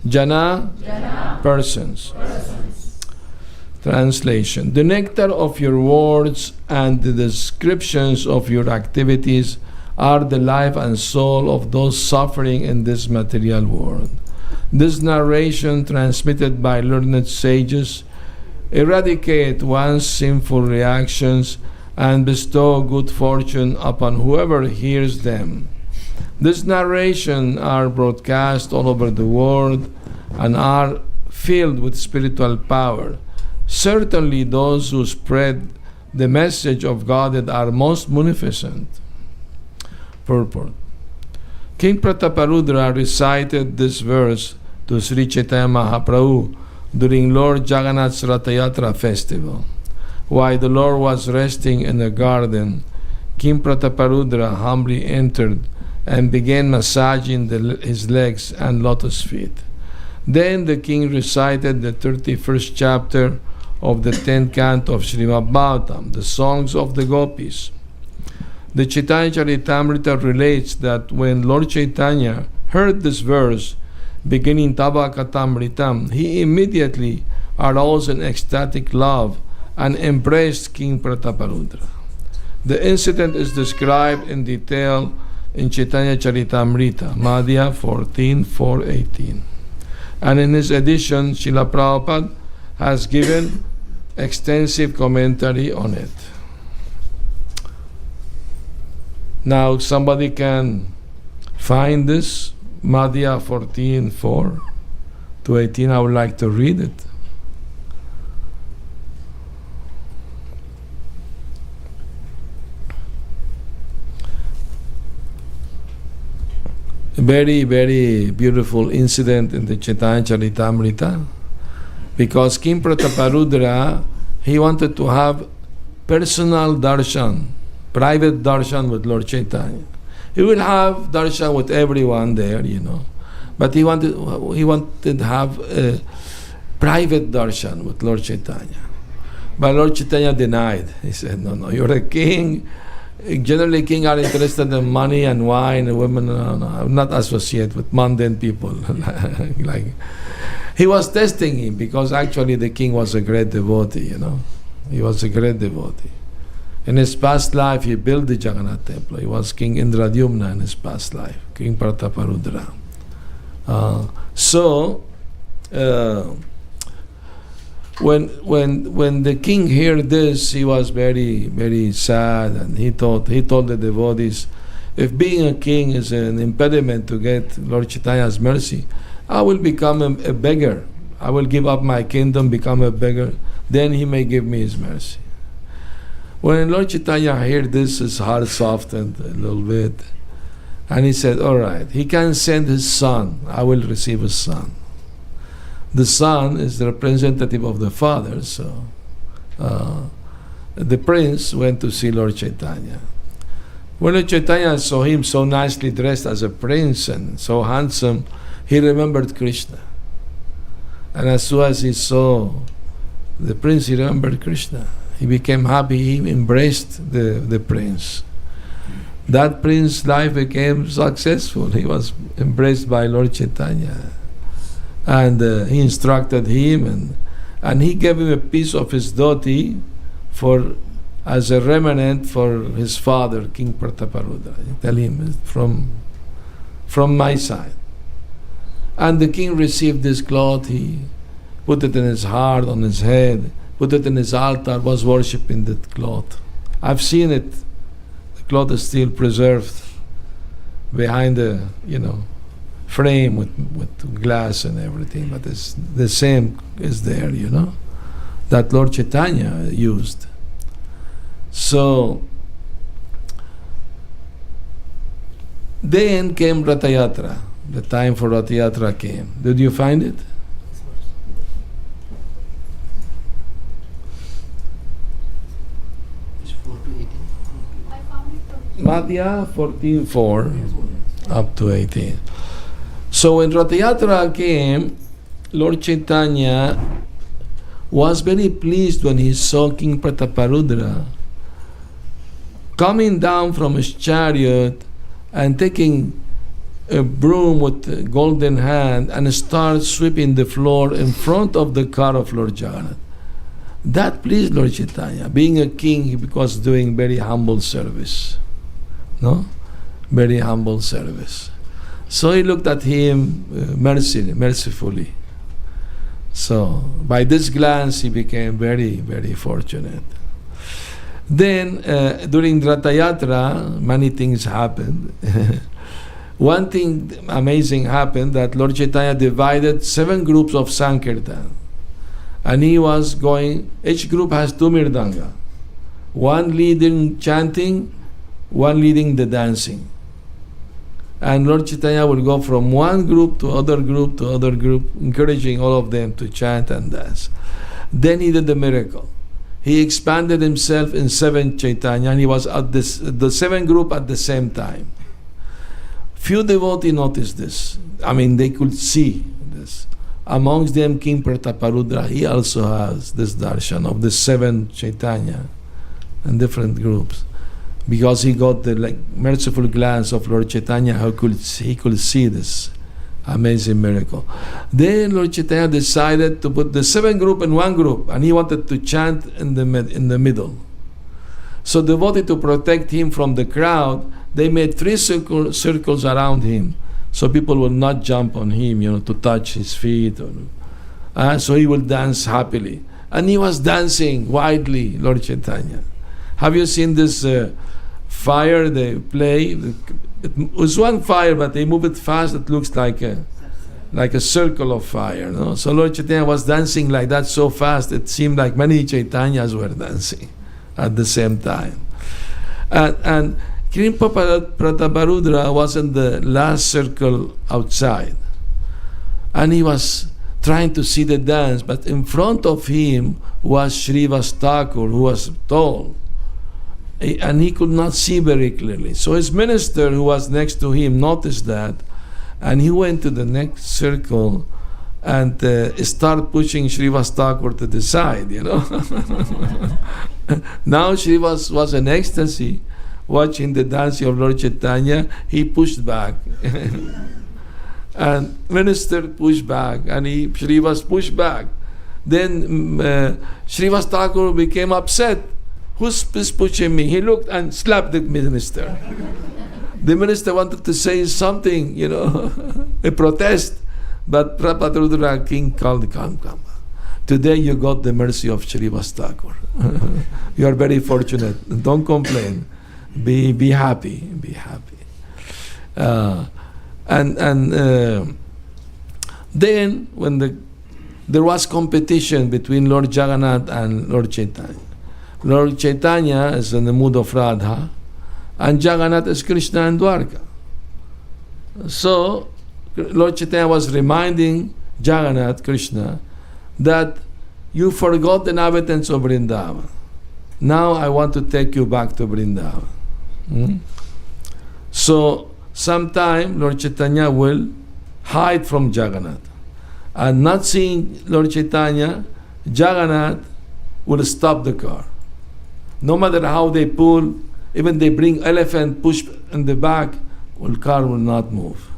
Jana, persons. Translation. The nectar of your words and the descriptions of your activities are the life and soul of those suffering in this material world. This narration, transmitted by learned sages, eradicate one's sinful reactions and bestow good fortune upon whoever hears them. This narration are broadcast all over the world and are filled with spiritual power. Certainly those who spread the message of God are most munificent. Purport. King Prataparudra recited this verse to Sri Chaitanya Mahaprabhu during Lord Jagannath's Ratayatra festival. While the Lord was resting in the garden, King Prataparudra humbly entered and began massaging his legs and lotus feet. Then the king recited the 31st chapter of the 10th canto of Srimad Bhagavatam, the songs of the Gopis. The Chaitanya Charitamrita relates that when Lord Chaitanya heard this verse, beginning Tava Katamritam, he immediately aroused in ecstatic love and embraced King Prataparudra. The incident is described in detail in Chaitanya Charitamrita, Madhya 14:4-18. And in his edition, Srila Prabhupada has given extensive commentary on it. Now somebody can find this, Madhya 14:4-18. I would like to read it. A very, very beautiful incident in the Chaitanya Charitamrita, because King Prataparudra, he wanted to have personal darshan, private darshan with Lord Chaitanya. He will have darshan with everyone there, but he wanted to have a private darshan with Lord Chaitanya. But Lord Chaitanya denied. He said, no, you're a king. Generally, kings are interested in money and wine and women. No, I will not associate with mundane people. He was testing him, because actually the king was a great devotee, He was a great devotee. In his past life, he built the Jagannath temple. He was King Indradyumna in his past life, King Prataparudra. When the king heard this, he was very, very sad, and he told the devotees, if being a king is an impediment to get Lord Chaitanya's mercy, I will become a beggar. I will give up my kingdom, become a beggar. Then he may give me his mercy. When Lord Chaitanya heard this, his heart softened a little bit, and he said, all right, he can send his son. I will receive his son. The son is the representative of the father, so the prince went to see Lord Chaitanya. When Lord Chaitanya saw him so nicely dressed as a prince and so handsome, he remembered Krishna. And as soon as he saw the prince, he remembered Krishna. He became happy, he embraced the prince. That prince's life became successful. He was embraced by Lord Chaitanya. And he instructed him, and he gave him a piece of his dhoti as a remnant for his father, King Prataparudra. Tell him, from my side. And the king received this cloth, he put it in his heart, on his head, put it in his altar, was worshipping that cloth. I've seen it. The cloth is still preserved behind the, frame with glass and everything, but it's the same is there, that Lord Chaitanya used. So then came Ratayatra. The time for Ratayatra came. Did you find it? Madhya 14:4 up to 18. So when Ratha Yatra came, Lord Chaitanya was very pleased when he saw King Prataparudra coming down from his chariot and taking a broom with a golden hand and start sweeping the floor in front of the car of Lord Jagannath. That pleased Lord Chaitanya. Being a king, he was doing very humble service. No? Very humble service. So he looked at him mercifully. So by this glance, he became very, very fortunate. Then, during Ratha Yatra, many things happened. One thing amazing happened, that Lord Chaitanya divided 7 groups of Sankirtan. And he was going, each group has 2 mirdanga. One leading chanting, one leading the dancing. And Lord Chaitanya will go from one group to other group to other group, encouraging all of them to chant and dance. Then he did the miracle. He expanded himself in 7 Chaitanya, and he was at the 7 group at the same time. Few devotees noticed this. I mean, they could see this. Amongst them, King Prataparudra, he also has this darshan of the 7 Chaitanya and different groups, because he got the merciful glance of Lord Chaitanya. He could see this amazing miracle. Then Lord Chaitanya decided to put the 7 group in one group, and he wanted to chant in the middle. So devoted to protect him from the crowd, they made 3 circles around him, so people will not jump on him, to touch his feet. So he will dance happily. And he was dancing widely, Lord Chaitanya. Have you seen this fire they play? It was one fire, but they move it fast. It looks like a circle of fire. No? So Lord Chaitanya was dancing like that so fast, it seemed like many Chaitanyas were dancing at the same time. And King Prataparudra was in the last circle outside. And he was trying to see the dance, but in front of him was Srivas Thakur, who was tall. And he could not see very clearly. So his minister, who was next to him, noticed that, and he went to the next circle and started pushing Srivas Thakur to the side, Now Srivas was in ecstasy, watching the dancing of Lord Chaitanya. He pushed back. And minister pushed back, and Srivas pushed back. Then Srivas Thakur became upset. Who's pushing me? He looked and slapped the minister. The minister wanted to say something, a protest. But Prataparudra King called, come. Today you got the mercy of Srivas Thakur. You are very fortunate. Don't complain. Be happy. Be happy. Then when there was competition between Lord Jagannath and Lord Chaitanya. Lord Chaitanya is in the mood of Radha, and Jagannath is Krishna and Dwarka. So Lord Chaitanya was reminding Jagannath, Krishna, that you forgot the inhabitants of Vrindavan. Now I want to take you back to Vrindavan. So sometime Lord Chaitanya will hide from Jagannath. And not seeing Lord Chaitanya, Jagannath will stop the car. No matter how they pull, even they bring elephant, push in the back, the car will not move.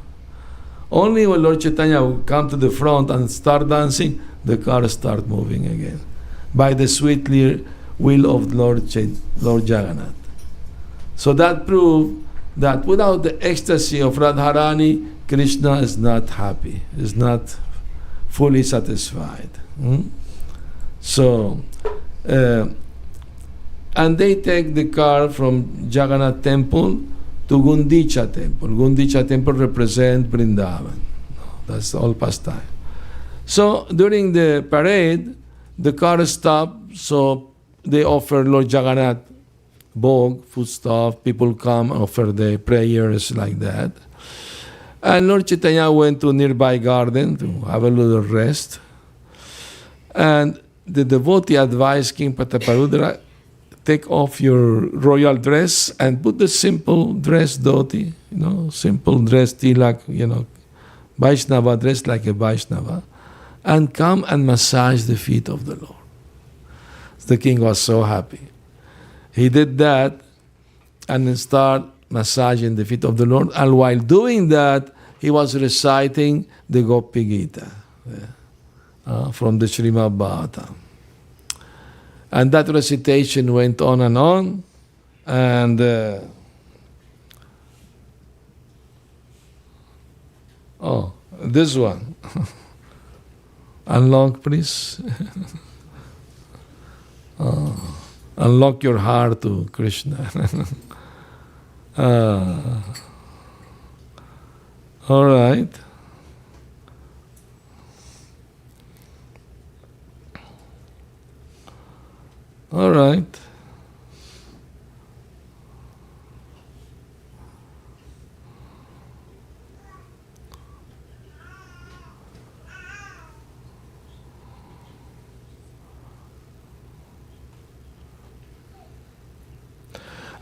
Only when Lord Chaitanya will come to the front and start dancing, the car start moving again, by the sweet will of Lord Jagannath. So that proved that without the ecstasy of Radharani, Krishna is not happy, is not fully satisfied. So, and they take the car from Jagannath temple to Gundicha temple. Gundicha temple represents Vrindavan. That's all pastime. So during the parade, the car stopped, so they offer Lord Jagannath bhog, foodstuff, people come, offer the prayers like that. And Lord Chaitanya went to a nearby garden to have a little rest. And the devotee advised King Prataparudra, take off your royal dress and put the simple dress dhoti, simple dress tilak, Vaishnava dress like a Vaishnava, and come and massage the feet of the Lord. The king was so happy. He did that and then start massaging the feet of the Lord. And while doing that, he was reciting the Gopi Geetha from the Srimad Bhagavatam. And that recitation went on and on. And this one. Unlock, please. Unlock your heart to Krishna. All right. All right.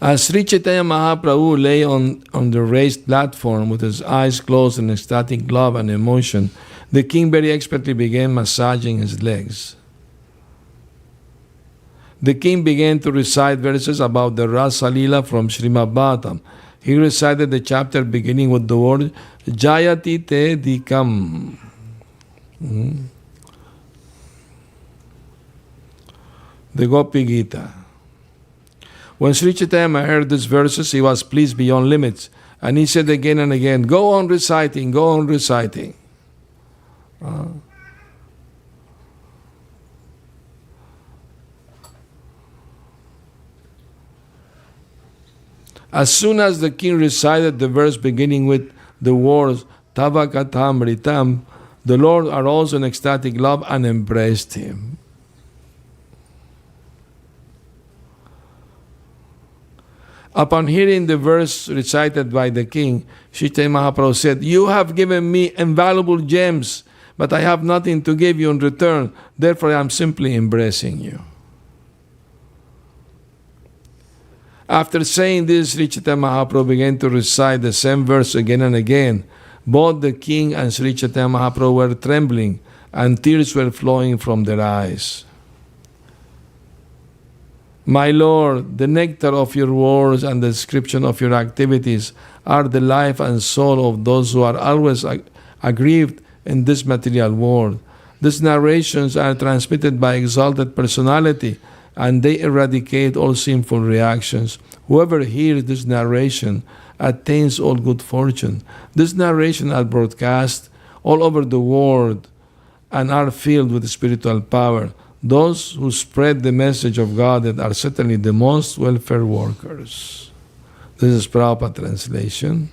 As Sri Chaitanya Mahaprabhu lay on the raised platform with his eyes closed in ecstatic love and emotion, the king very expertly began massaging his legs. The king began to recite verses about the Rasa Leela from Srimad Bhagavatam. He recited the chapter beginning with the word Jayati Te Dikam. The Gopi Geetha. When Sri Chaitanya heard these verses, he was pleased beyond limits. And he said again and again, go on reciting, go on reciting. As soon as the king recited the verse beginning with the words Tava Katamritam, the Lord arose in ecstatic love and embraced him. Upon hearing the verse recited by the king, Sri Chaitanya Mahaprabhu said, you have given me invaluable gems, but I have nothing to give you in return. Therefore, I am simply embracing you. After saying this, Sri Chaitanya Mahaprabhu began to recite the same verse again and again. Both the king and Sri Chaitanya Mahaprabhu were trembling, and tears were flowing from their eyes. My Lord, the nectar of your words and the description of your activities are the life and soul of those who are always aggrieved in this material world. These narrations are transmitted by exalted personality, and they eradicate all sinful reactions. Whoever hears this narration attains all good fortune. These narrations are broadcast all over the world and are filled with spiritual power. Those who spread the message of God are certainly the most welfare workers. This is Prabhupada translation.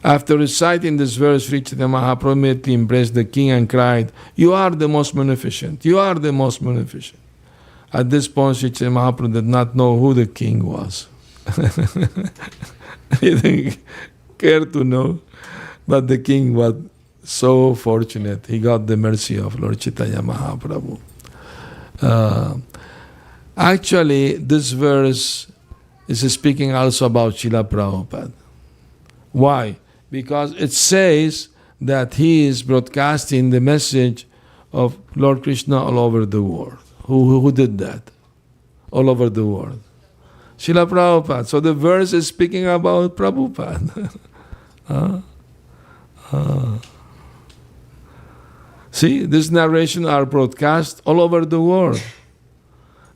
After reciting this verse, Sri Chaitanya Mahaprabhu immediately embraced the king and cried, you are the most munificent. You are the most munificent. At this point, Sri Chaitanya Mahaprabhu did not know who the king was. He didn't care to know, but the king was so fortunate. He got the mercy of Lord Chaitanya Mahaprabhu. Actually, this verse is speaking also about Srila Prabhupada. Why? Because it says that he is broadcasting the message of Lord Krishna all over the world. Who did that? All over the world. Srila Prabhupada. So the verse is speaking about Prabhupada. See, these narrations are broadcast all over the world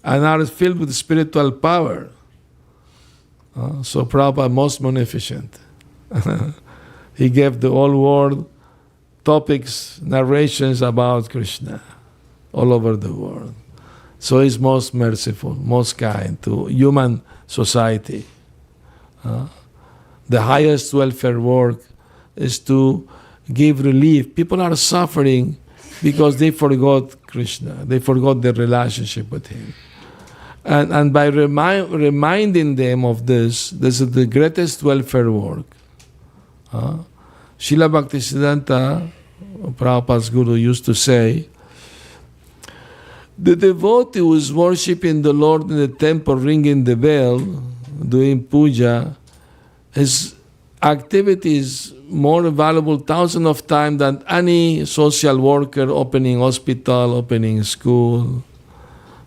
and are filled with spiritual power. So Prabhupada, most munificent. He gave the whole world topics, narrations about Krishna all over the world. So he's most merciful, most kind to human society. The highest welfare work is to give relief. People are suffering because they forgot Krishna. They forgot their relationship with Him. And by reminding them of this is the greatest welfare work. Srila Bhaktisiddhanta Prabhupada's guru used to say, the devotee who is worshipping the Lord in the temple, ringing the bell, doing puja, his activity is more valuable thousands of times than any social worker opening hospital, opening school.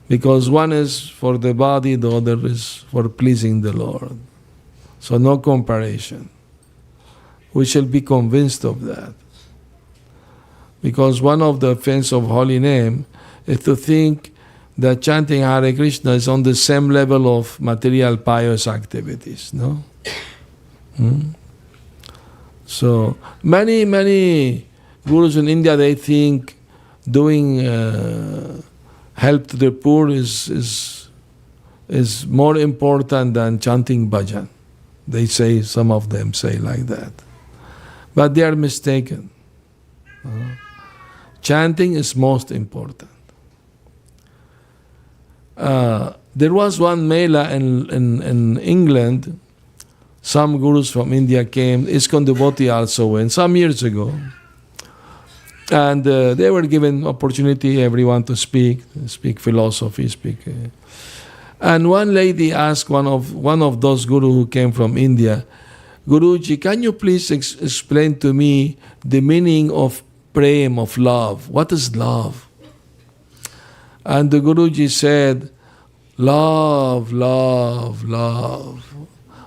Because one is for the body, the other is for pleasing the Lord. So no comparison. We shall be convinced of that. Because one of the offense of holy name is to think that chanting Hare Krishna is on the same level of material pious activities, no? So many gurus in India, they think doing help to the poor is more important than chanting bhajan. They say, some of them say like that. But they are mistaken. Chanting is most important. There was one mela in England. Some gurus from India came. ISKCON devotee also went some years ago. And they were given opportunity, everyone to speak philosophy, and one lady asked one of those gurus who came from India, Guruji, can you please explain to me the meaning of prem, of love? What is love? And the Guruji said, love, love, love.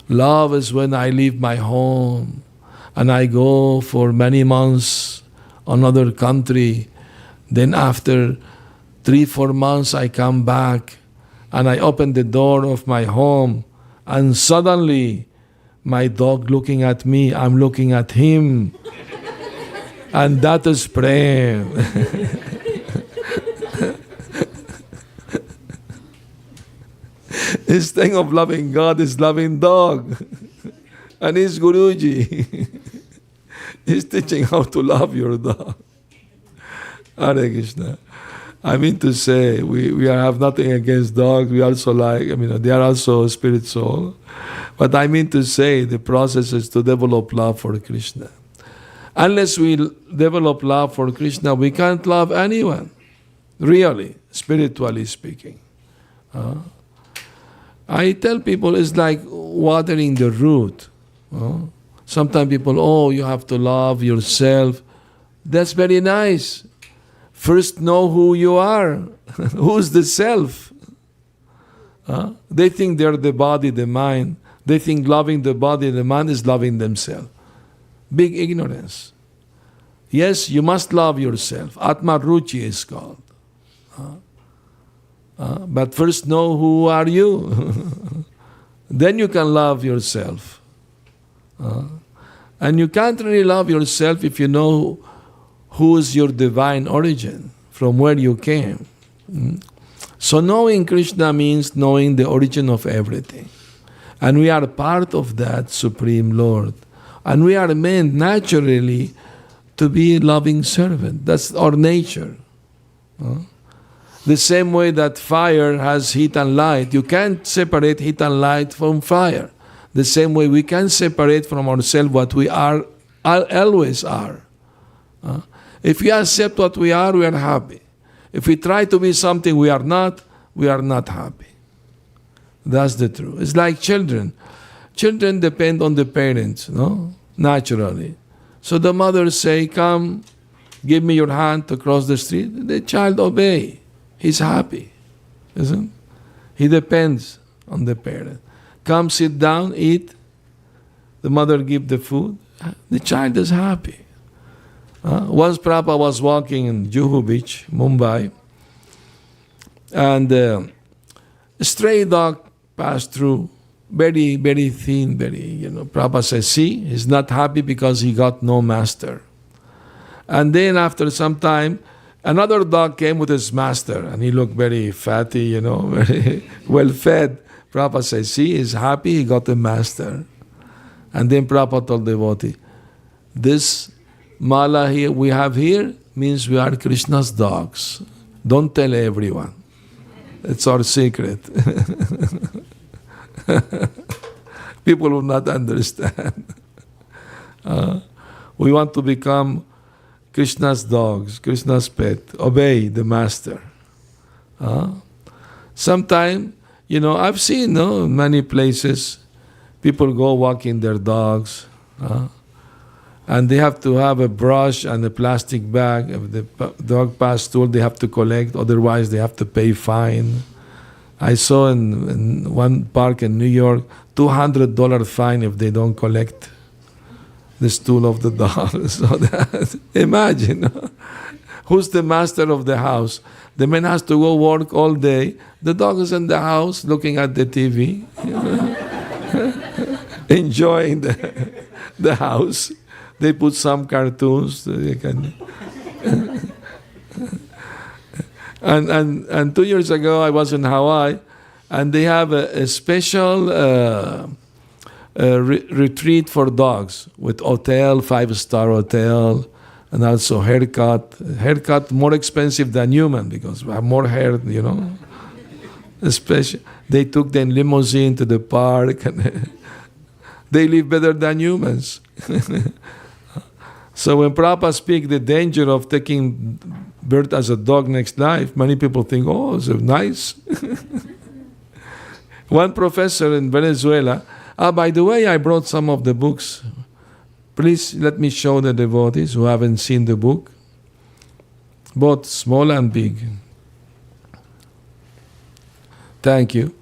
Love is when I leave my home and I go for many months another country. Then after 3-4 months I come back and I open the door of my home and suddenly my dog looking at me, I'm looking at him. And that is prem. Instead of loving God, is loving dog. And his Guruji is teaching how to love your dog. Hare Krishna. I mean to say, we have nothing against dogs. We also like, they are also spirit soul. But I mean to say, the process is to develop love for Krishna. Unless we develop love for Krishna, we can't love anyone. Really, spiritually speaking. I tell people it's like watering the root. Sometimes people, you have to love yourself. That's very nice. First know who you are. Who's the self? They think they're the body, the mind. They think loving the body, the mind is loving themselves. Big ignorance. Yes, you must love yourself. Atma Ruchi is called. But first know who are you. Then you can love yourself. And you can't really love yourself if you know who is your divine origin, from where you came. So knowing Krishna means knowing the origin of everything. And we are part of that Supreme Lord. And we are meant naturally to be loving servant. That's our nature. The same way that fire has heat and light. You can't separate heat and light from fire. The same way we can separate from ourselves what we are, always are. If we accept what we are happy. If we try to be something we are not happy. That's the truth. It's like children. Children depend on the parents, no? Naturally. So the mother say, come, give me your hand to cross the street. The child obey. He's happy. Isn't? He depends on the parent. Come sit down, eat. The mother give the food. The child is happy. Once Prabhupada was walking in Juhu Beach, Mumbai, and a stray dog passed through, very, very thin, Prabhupada says, see, he's not happy because he got no master. And then after some time, another dog came with his master, and he looked very fatty, very well fed. Prabhupada says, see, he's happy, he got a master. And then Prabhupada told the devotee, this mala here we have here means we are Krishna's dogs. Don't tell everyone. It's our secret. People will not understand. We want to become Krishna's dogs, Krishna's pet, obey the master. Sometimes, I've seen many places people go walking their dogs, and they have to have a brush and a plastic bag. If the dog passed through, they have to collect, otherwise they have to pay fine. I saw in one park in New York, $200 fine if they don't collect the stool of the dog. So imagine, who's the master of the house? The man has to go work all day. The dog is in the house looking at the TV, enjoying the house. They put some cartoons. They can. And 2 years ago, I was in Hawaii, and they have a special retreat for dogs with hotel, 5-star hotel, and also haircut. Haircut more expensive than human because we have more hair, Especially, they took them limousine to the park, and they live better than humans. So when Prabhupada speaks the danger of taking birth as a dog next life, many people think, oh, it's nice. One professor in Venezuela, by the way, I brought some of the books. Please let me show the devotees who haven't seen the book, both small and big. Thank you.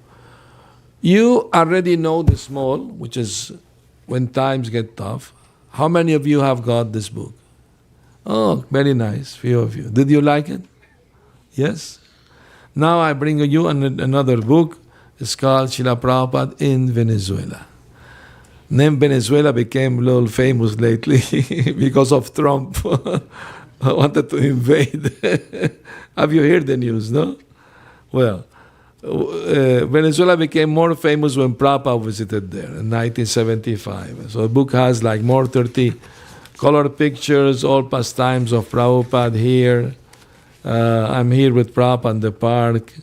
You already know the small, which is when times get tough. How many of you have got this book? Oh, very nice, few of you. Did you like it? Yes? Now I bring you another book. It's called Srila Prabhupada in Venezuela. Name Venezuela became a little famous lately because of Trump. Wanted to invade. Have you heard the news, no? Well, Venezuela became more famous when Prabhupada visited there in 1975. So the book has like more 30 color pictures, all pastimes of Prabhupada here. I'm here with Prabhupada in the park,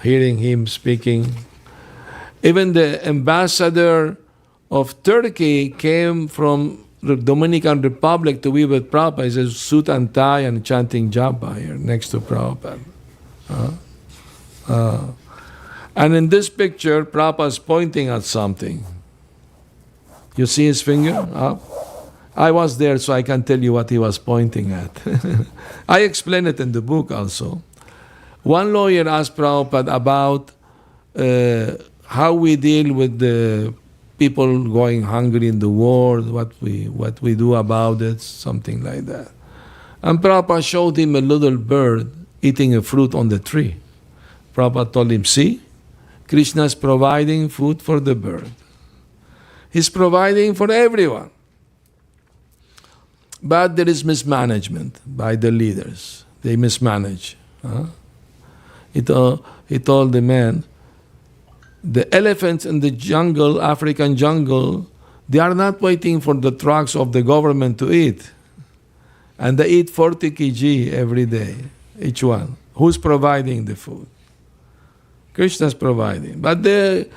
hearing him speaking. Even the ambassador of Turkey came from the Dominican Republic to be with Prabhupada. He says suit and tie and chanting japa here next to Prabhupada. And in this picture, Prabhupada is pointing at something. You see his finger up? I was there, so I can tell you what he was pointing at. I explain it in the book also. One lawyer asked Prabhupada about how we deal with the people going hungry in the world, what we do about it, something like that. And Prabhupada showed him a little bird eating a fruit on the tree. Prabhupada told him, see, Krishna is providing food for the bird. He's providing for everyone. But there is mismanagement by the leaders. They mismanage. He told the man, the elephants in the jungle, African jungle, they are not waiting for the trucks of the government to eat. And they eat 40 kg every day, each one. Who's providing the food? Krishna is providing. But the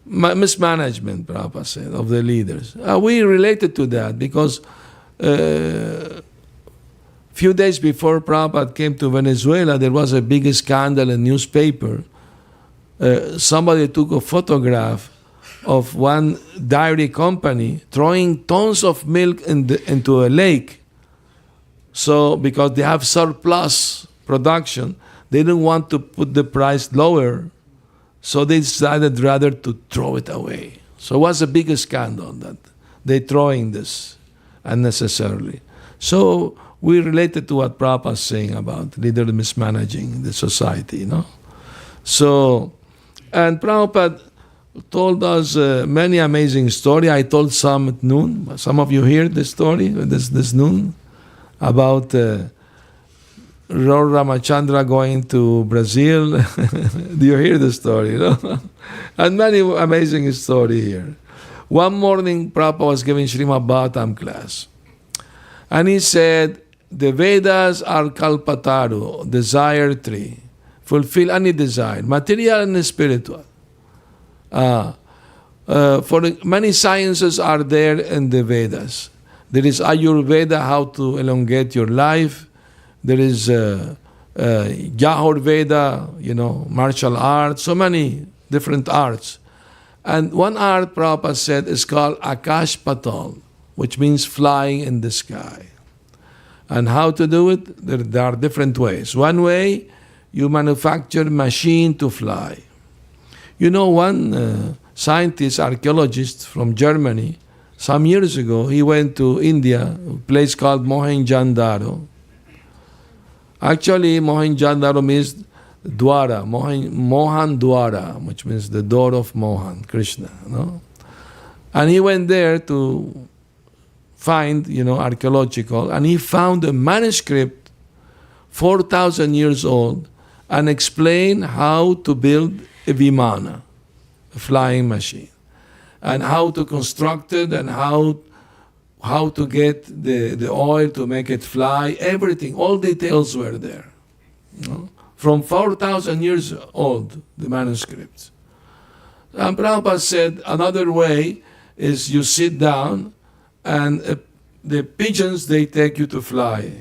mismanagement, Prabhupada said, of the leaders. We related to that because few days before Prabhupada came to Venezuela, there was a big scandal in newspaper. Somebody took a photograph of one dairy company throwing tons of milk into a lake. So, because they have surplus production, they didn't want to put the price lower, so they decided rather to throw it away. So it was a big scandal that they're throwing this unnecessarily. So we related to what Prabhupada is saying about leader mismanaging the society, So, and Prabhupada told us many amazing stories. I told some at noon. Some of you heard the story this noon about Lord Ramachandra going to Brazil. Do you hear the story? And many amazing stories here. One morning, Prabhupada was giving Srimad Bhagavatam class. And he said, the Vedas are Kalpataru, desire tree. Fulfill any desire, material and spiritual. For many sciences are there in the Vedas. There is Ayurveda, how to elongate your life. There is Yajurveda, martial arts, so many different arts. And one art, Prabhupada said, is called Akash Patal, which means flying in the sky. And how to do it? There are different ways. One way, you manufacture machine to fly. One scientist, archaeologist from Germany, some years ago, he went to India, a place called Mohenjo-daro. Actually, Mohenjo-daro means Dwara, Mohan Dwara, which means the door of Mohan, Krishna. And he went there to find, archaeological, and he found a manuscript 4,000 years old and explained how to build a Vimana, a flying machine, and how to construct it, and how to get the oil to make it fly, everything, all details were there. From 4,000 years old, the manuscripts. And Prabhupada said another way is you sit down and the pigeons, they take you to fly.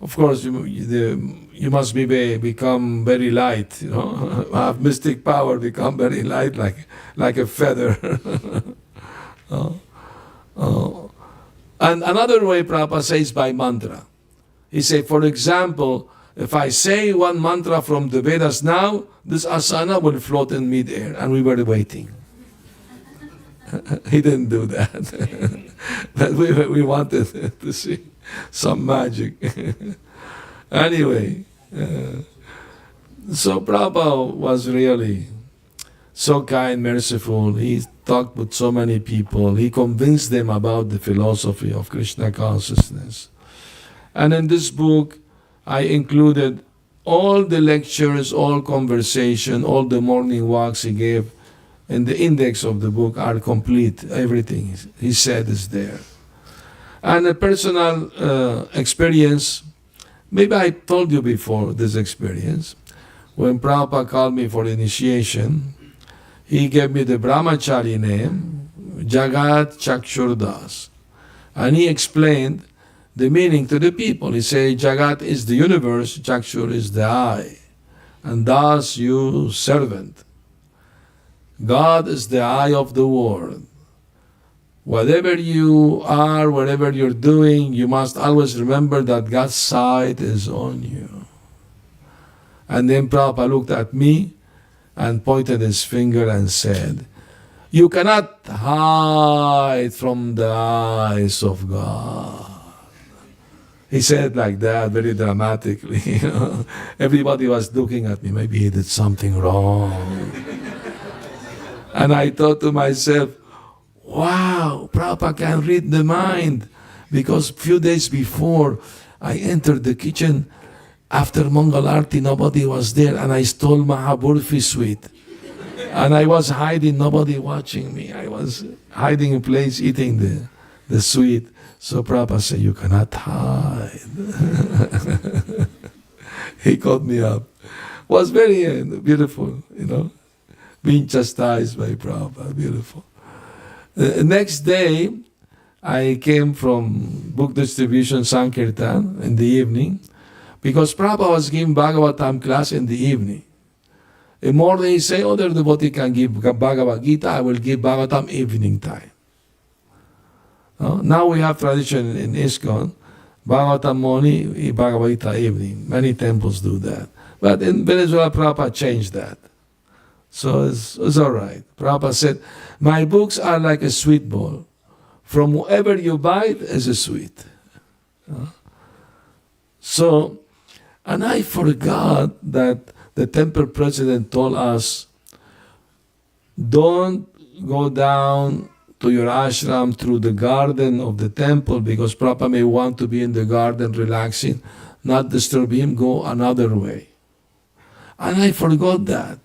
Of course, you must become very light, have mystic power, become very light like a feather. And another way Prabhupada says by mantra. He said, for example, if I say one mantra from the Vedas now, this asana will float in mid-air, and we were waiting. He didn't do that. But we wanted to see some magic. Anyway, so Prabhupada was really so kind, merciful. He talked with so many people. He convinced them about the philosophy of Krishna consciousness. And in this book, I included all the lectures, all conversation, all the morning walks he gave. And the index of the book are complete. Everything he said is there. And a personal experience, maybe I told you before this experience. When Prabhupada called me for initiation, he gave me the brahmachari name, Jagat Chakshurdas. And he explained the meaning to the people. He said, Jagat is the universe, Chakshur is the eye, and Das, you servant. God is the eye of the world. Whatever you are, whatever you're doing, you must always remember that God's sight is on you. And then Prabhupada looked at me and pointed his finger and said, you cannot hide from the eyes of God. He said like that, very dramatically. Everybody was looking at me. Maybe he did something wrong. And I thought to myself, wow, Prabhupada can read the mind. Because a few days before, I entered the kitchen. After Mangal Arti, nobody was there. And I stole Mahaburfi sweet. And I was hiding, nobody watching me. I was hiding in place, eating the sweet. So Prabhupada said, you cannot hide. He called me up. Was very beautiful, being chastised by Prabhupada, beautiful. The next day, I came from book distribution Sankirtan in the evening, because Prabhupada was giving Bhagavatam class in the evening. In the morning, he said, other devotee can give Bhagavad Gita, I will give Bhagavatam evening time. Now we have tradition in ISKCON, Bhagavatam morning, Bhagavad Gita evening. Many temples do that. But in Venezuela, Prabhupada changed that. So it's all right. Prabhupada said, my books are like a sweet bowl. From whoever you bite is a sweet. So, and I forgot that the temple president told us, don't go down to your ashram through the garden of the temple, because Prabhupada may want to be in the garden relaxing, not disturb him, go another way. And I forgot that.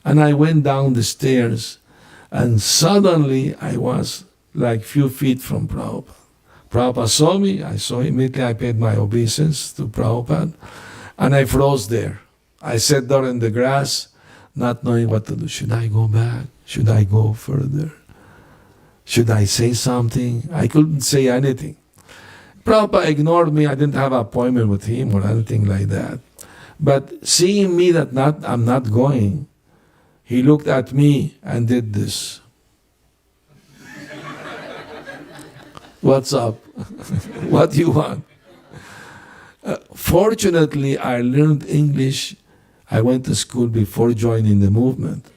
And I went down the stairs, and suddenly I was like few feet from Prabhupada. Prabhupada saw me, I saw him immediately, I paid my obeisance to Prabhupada, and I froze there. I sat there in the grass, not knowing what to do. Should I go back? Should I go further? Should I say something? I couldn't say anything. Prabhupada ignored me. I didn't have an appointment with him or anything like that. But seeing me that I'm not going, he looked at me and did this. What's up? What do you want? Fortunately, I learned English. I went to school before joining the movement.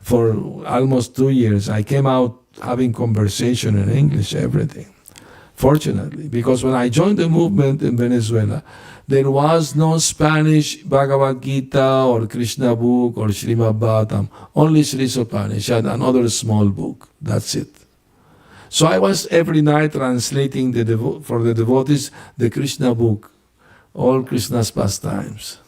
For almost 2 years, I came out having conversation in English, everything. Fortunately, because when I joined the movement in Venezuela, there was no Spanish Bhagavad Gita or Krishna book or Srimad Bhattam, only Sri Upanishad, another small book. That's it. So I was every night translating for the devotees the Krishna book, all Krishna's pastimes.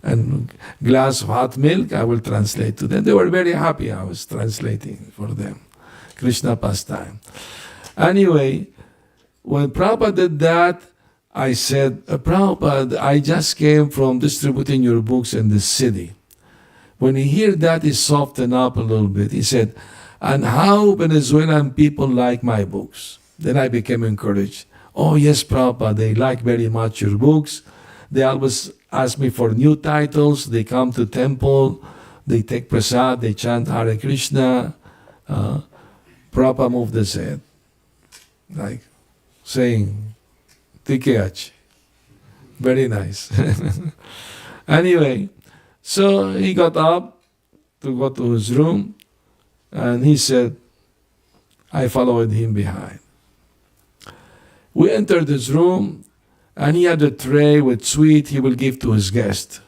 And glass of hot milk, I will translate to them. They were very happy I was translating for them. Krishna pastime. Anyway, when Prabhupada did that, I said, Prabhupada, I just came from distributing your books in the city. When he heard that, he softened up a little bit. He said, and how Venezuelan people like my books? Then I became encouraged. Oh yes, Prabhupada, they like very much your books. They always ask me for new titles. They come to temple. They take prasad. They chant Hare Krishna. Prabhupada moved his head, like saying, Tikeyach. Very nice. Anyway, so he got up to go to his room, and he said, I followed him behind. We entered his room, and he had a tray with sweet he will give to his guest.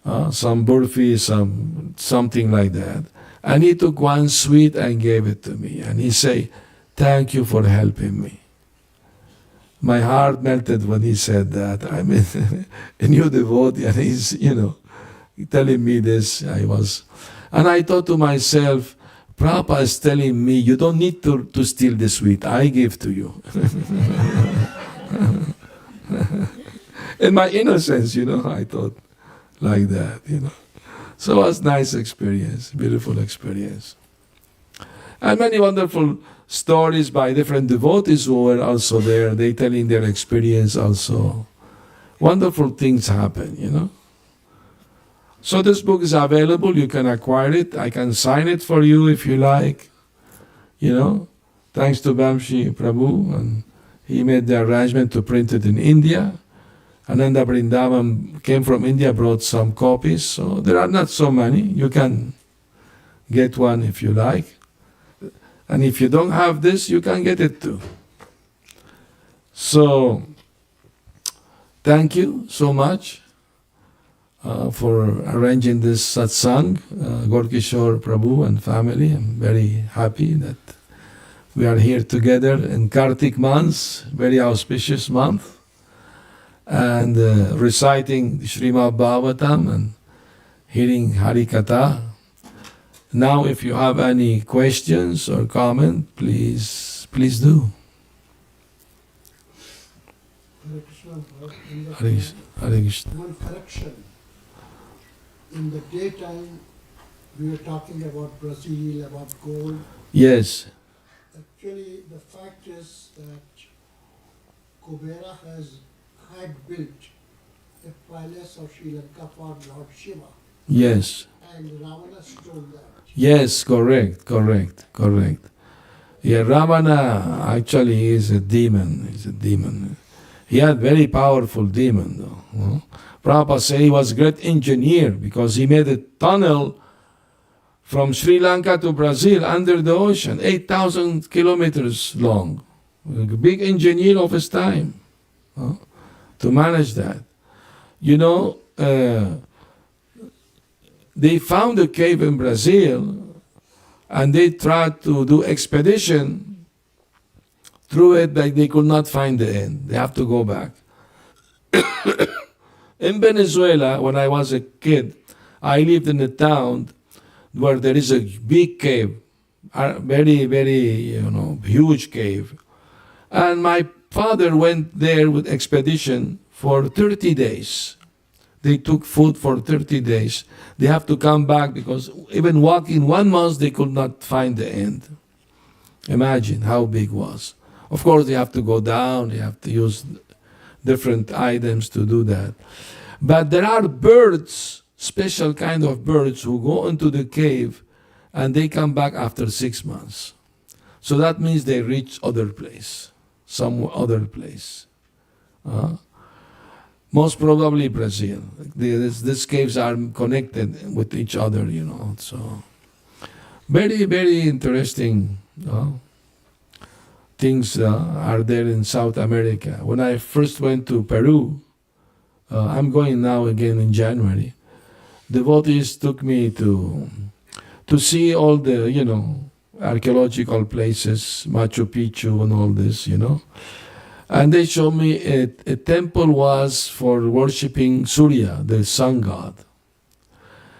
Some burfi, something like that. And he took one sweet and gave it to me. And he said, thank you for helping me. My heart melted when he said that. I mean, a new devotee, and he's, telling me this. And I thought to myself, Prabhupada is telling me, you don't need to steal the sweet. I give to you. In my innocence, I thought like that, So it was a nice experience, beautiful experience. And many wonderful stories by different devotees who were also there. They telling their experience also. Wonderful things happen, So this book is available. You can acquire it. I can sign it for you if you like. Thanks to Vamshi Prabhu. And he made the arrangement to print it in India. Ananda Vrindavan came from India, brought some copies. So there are not so many. You can get one if you like. And if you don't have this, you can get it too. So, thank you so much for arranging this satsang, Gorkishore Prabhu and family. I'm very happy that we are here together in Kartik month, very auspicious month, and reciting Srimad Bhagavatam and hearing Harikatha. Now, if you have any questions or comment, please do. Hare Krishna. Hare Krishna. One correction. In the daytime, we were talking about Brazil, about gold. Yes. Actually, the fact is that Kubera had built a palace of Sri Lanka for Lord Shiva. Yes. And Ravana stole that. Yes, correct. Yeah, Ravana actually is a demon. He's a demon. He had very powerful demon though. Prabhupada said he was a great engineer because he made a tunnel from Sri Lanka to Brazil under the ocean, 8,000 kilometers long. A big engineer of his time to manage that. They found a cave in Brazil and they tried to do expedition through it, but they could not find the end. They have to go back. In Venezuela, when I was a kid, I lived in a town where there is a big cave, very, very, huge cave. And my father went there with expedition for 30 days. they took food for 30 days. They have to come back because even walking 1 month, they could not find the end. Imagine how big it was. Of course, they have to go down. They have to use different items to do that. But there are birds, special kind of birds, who go into the cave and they come back after 6 months. So that means they reach other place, some other place. Most probably Brazil. These caves are connected with each other, you know. So very, very interesting things are there in South America. When I first went to Peru, I'm going now again in January. Devotees took me to see all the, you know, archaeological places, Machu Picchu and all this, you know. And they showed me a temple was for worshipping Surya, the sun god.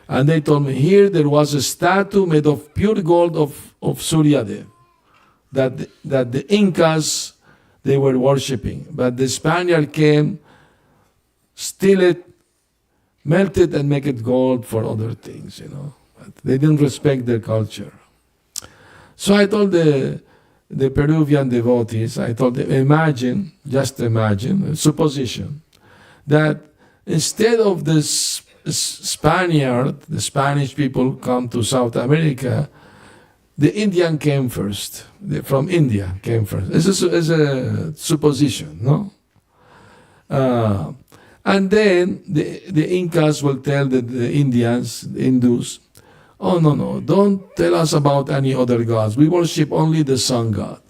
And they told me here there was a statue made of pure gold of Surya Dev that the Incas, they were worshipping. But the Spaniard came, steal it, melt it and make it gold for other things, you know. But they didn't respect their culture. So I told the Peruvian devotees, I told them, imagine, just imagine, a supposition, that instead of this Spaniard, the Spanish people come to South America, the Indian came first. From India came first. This is a supposition, no? And then the Incas will tell the Indians, the Hindus, oh, no, don't tell us about any other gods. We worship only the sun god.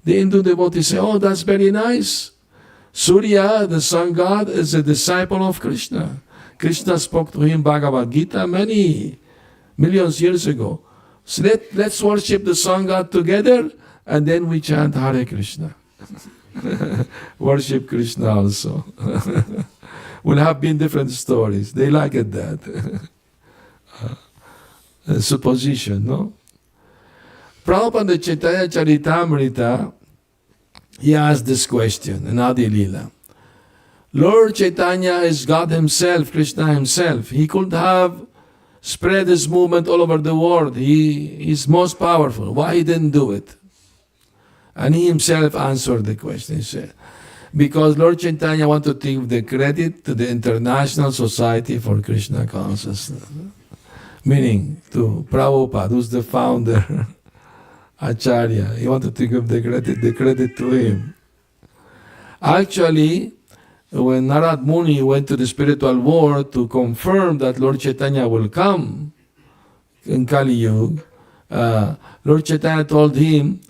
The Hindu devotees say, oh, that's very nice. Surya, the sun god, is a disciple of Krishna. Krishna spoke to him Bhagavad Gita many millions years ago. So let's worship the sun god together, and then we chant Hare Krishna. Worship Krishna also. Will have been different stories. They like it that. Supposition, no? Prabhupada Chaitanya Charitamrita, he asked this question in Adi Lila. Lord Chaitanya is God himself, Krishna himself. He could have spread his movement all over the world. He is most powerful. Why he didn't do it? And he himself answered the question. He said, because Lord Chaitanya wanted to give the credit to the International Society for Krishna Consciousness. Meaning to Prabhupada, who's the founder, Acharya. He wanted to give the credit to him. Actually, when Narad Muni went to the spiritual world to confirm that Lord Chaitanya will come in Kali Yuga, Lord Chaitanya told him,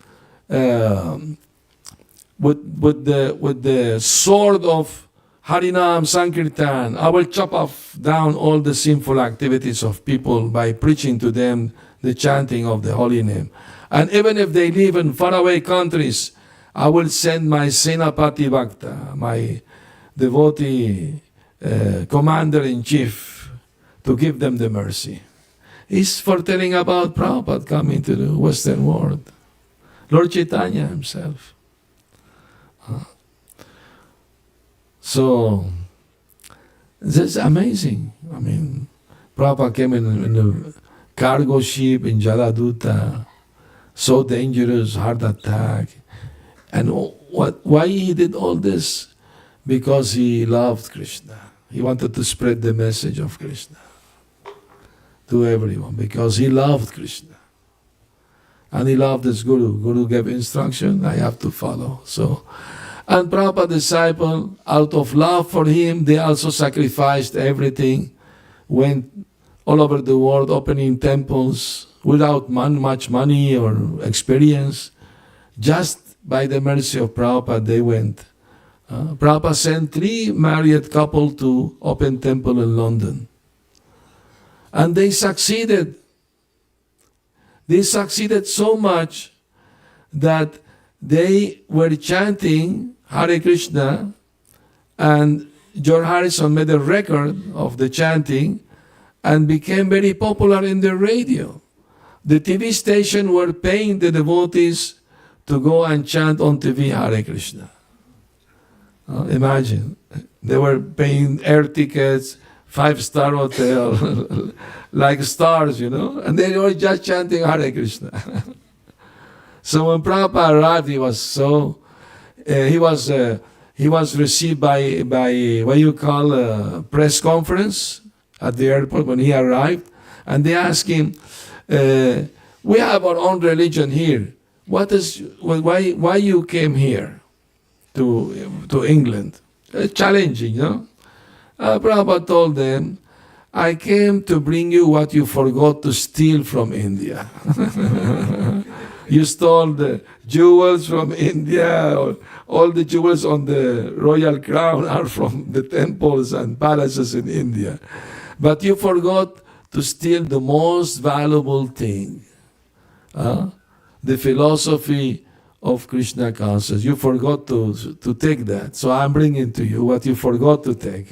with the sword of Harinam Sankirtan, I will chop off down all the sinful activities of people by preaching to them the chanting of the holy name. And even if they live in faraway countries, I will send my Senapati Bhakta, my devotee commander-in-chief, to give them the mercy. He's foretelling about Prabhupada coming to the Western world. Lord Chaitanya himself. So, this is amazing. I mean, Prabhupada came in a cargo ship in Jaladuta, so dangerous, heart attack. And why he did all this? Because he loved Krishna. He wanted to spread the message of Krishna to everyone, because he loved Krishna. And he loved his Guru. Guru gave instruction, I have to follow. So, and Prabhupada disciple, out of love for him, they also sacrificed everything, went all over the world opening temples without much money or experience. Just by the mercy of Prabhupada, they went. Prabhupada sent 3 married couples to open temple in London. And they succeeded. They succeeded so much that they were chanting Hare Krishna, and George Harrison made a record of the chanting and became very popular in the radio. The TV station were paying the devotees to go and chant on TV Hare Krishna. Imagine. They were paying air tickets, 5-star hotel, like stars, and they were just chanting Hare Krishna. So when Prabhupada arrived, he was received by what you call a press conference at the airport when he arrived, and they asked him, "We have our own religion here. Why you came here to England?" Challenging, Prabhupada told them, "I came to bring you what you forgot to steal from India." You stole the jewels from India, or all the jewels on the royal crown are from the temples and palaces in India. But you forgot to steal the most valuable thing, the philosophy of Krishna consciousness. You forgot to take that. So I'm bringing to you what you forgot to take.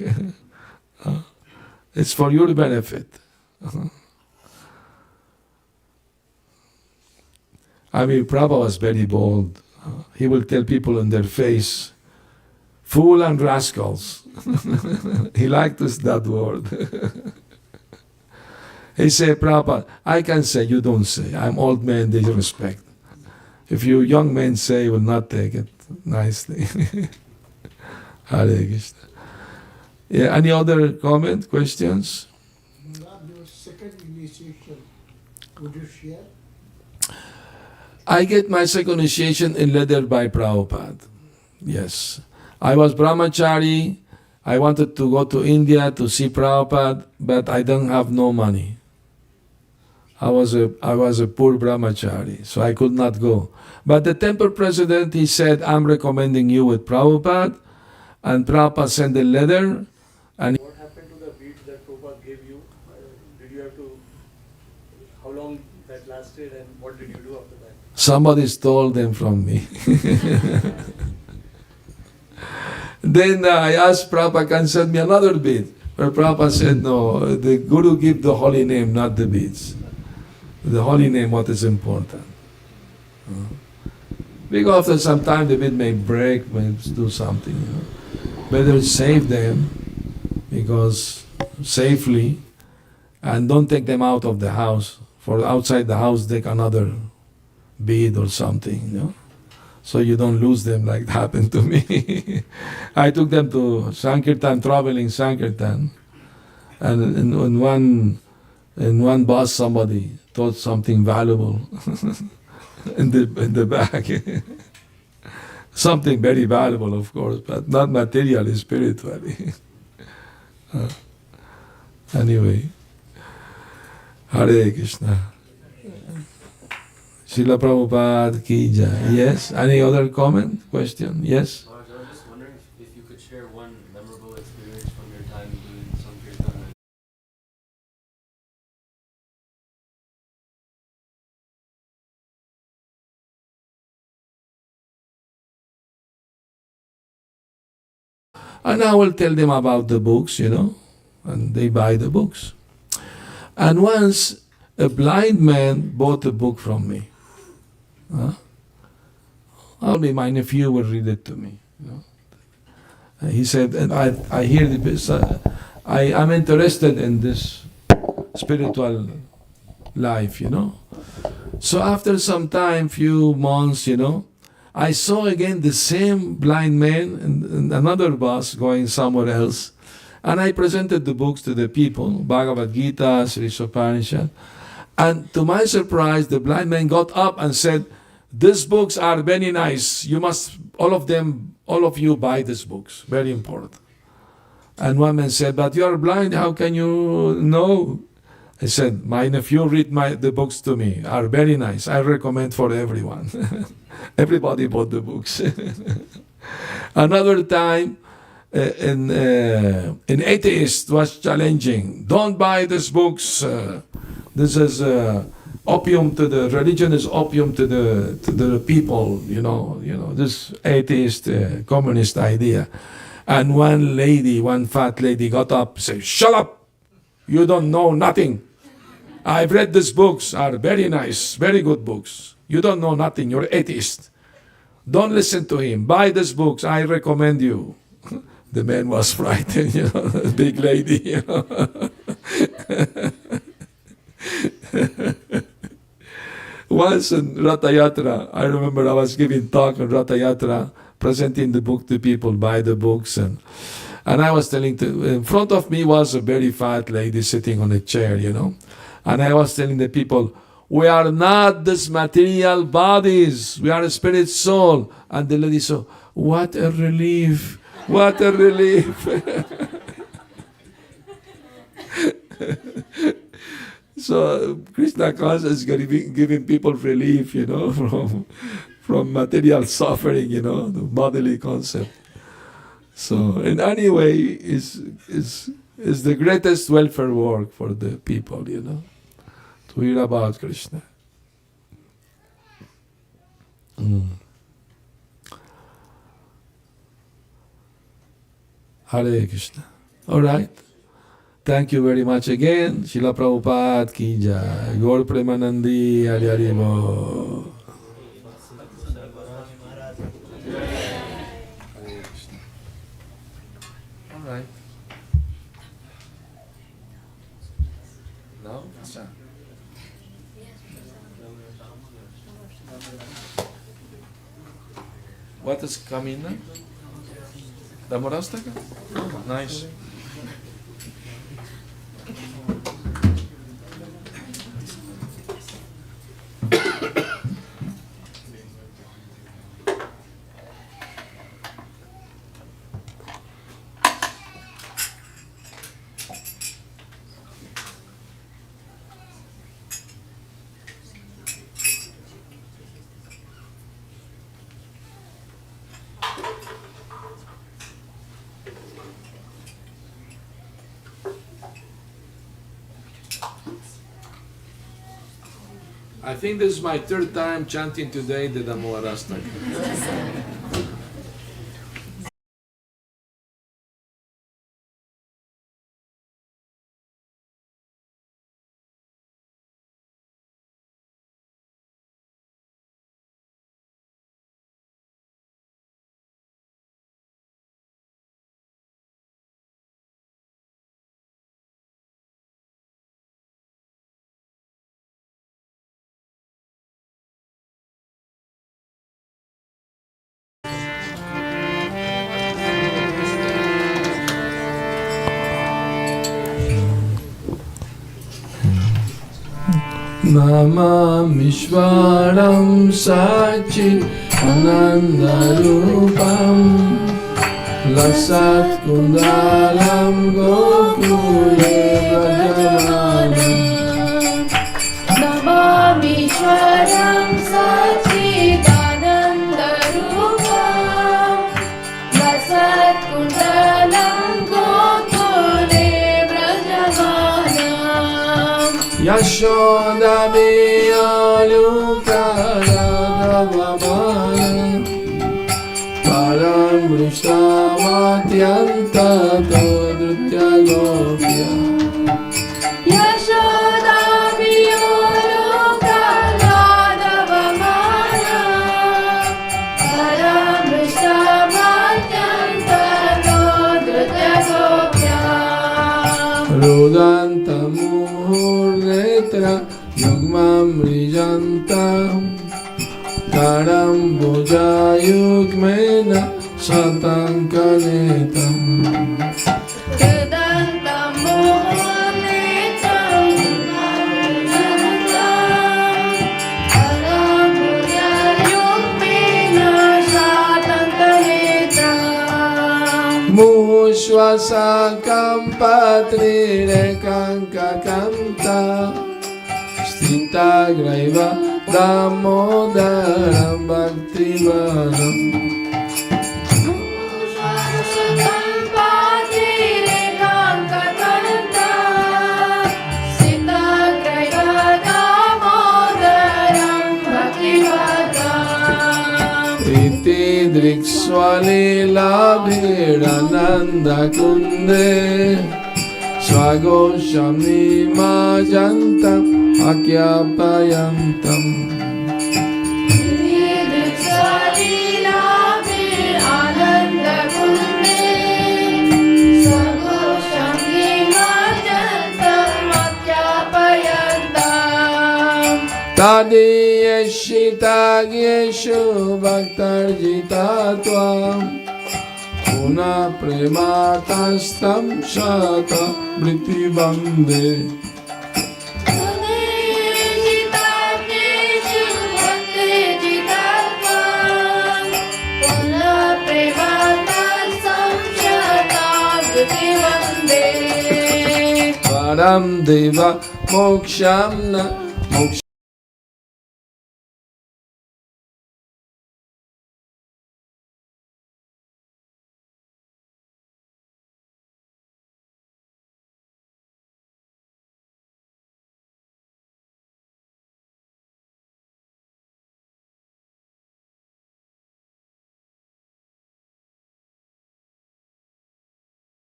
It's for your benefit. Prabhupada was very bold. He will tell people in their face, "Fool and rascals." He liked that word. He said, "Prabhupada, I can say, you don't say. I'm old man, they respect. If you young men say, will not take it nicely." Hare Krishna. Yeah, any other comment, questions? Your second initiation, would you share? I get my second initiation in letter by Prabhupada. Yes. I was brahmachari. I wanted to go to India to see Prabhupada, but I don't have no money. I was a poor brahmachari, so I could not go. But the temple president, he said, "I'm recommending you with Prabhupada," and Prabhupada sent a letter. And what happened to the beads that Prabhupada gave you? Did you have to, how long that lasted, and what did you do after that? Somebody stole them from me. Then I asked Prabhupada, "Can send me another bead?" But Prabhupada said, "No, the Guru give the holy name, not the beads. The holy name, what is important." Because after some time the bead may break, may do something. Better save them, because safely, and don't take them out of the house. For outside the house, take another bead or something, so you don't lose them like happened to me. I took them to Sankirtan, traveling Sankirtan, and in one bus somebody thought something valuable in the bag. Something very valuable, of course, but not materially, spiritually. Anyway, Hare Krishna. Srila Prabhupada ki jai. Yes? Any other comment? Question? Yes? Maharaj, I was just wondering if you could share one memorable experience from your time doing Sankirtan. And I will tell them about the books, and they buy the books. And once a blind man bought a book from me. Only my nephew will read it to me. He said, and I hear I'm interested in this spiritual life, So after some time, few months, I saw again the same blind man in another bus going somewhere else. And I presented the books to the people, Bhagavad Gita, Sri Upanishad. And to my surprise, the blind man got up and said, "These books are very nice. You must, all of you buy these books. Very important." And one man said, "But you are blind, how can you know?" I said, "My nephew read the books to me, are very nice. I recommend for everyone." Everybody bought the books. Another time, an atheist was challenging, "Don't buy these books. This is opium to the religion, is opium to the people. This atheist communist idea." And one fat lady got up and said, "Shut up! You don't know nothing. I've read these books, are very nice, very good books. You don't know nothing. You're atheist. Don't listen to him. Buy these books. I recommend you." The man was frightened, big lady, Once in Ratha Yatra, I remember I was giving talk on Ratha Yatra, presenting the book to people, buy the books, and I was telling in front of me was a very fat lady sitting on a chair, and I was telling the people, we are not this material bodies, we are a spirit soul. And the lady said, what a relief, what a relief. So Krishna consciousness is giving people relief, from material suffering, the bodily concept. So in any way, is the greatest welfare work for the people, to hear about Krishna. Hare Krishna. All right. Thank you very much again. Srila Prabhupada ki jai. Gaur Premanandi Hari Hari Bo. All right. No? What is coming now? Damorastaka? Nice. I think this is my third time chanting today the Damodarastaka. Namamishwaram Sachi Anandarupam Lasat Kundalam Gokule Brajamanam Namamishwaram Sachi Anandarupam Lasat Kundalam Gokule Brajamanam Yashoda Miyalukara Param Vrishtavatyanta Todrutya Gopya Yashoda Miyalukara Davamana Param Vrishtavatyanta Todrutya Gopya Rudanta Murnetra Yugmam Rijantam Karam Bhujayugmena Satankanetam Kedantam Mohanetam Karam Bhujayugmena Satankanetam Mushwasakam Patrirekangakanta Stita Graiva Damodaram Bhaktivanam Iti Drikswalila Bhirananda Kunde Swagoshami Majantam Akyapayantam Salila Ananda Kunde Tadiyeshitagyeshu bhaktarjita tvam Puna prematastam shata vritti bande. Param deva moksham na moksha.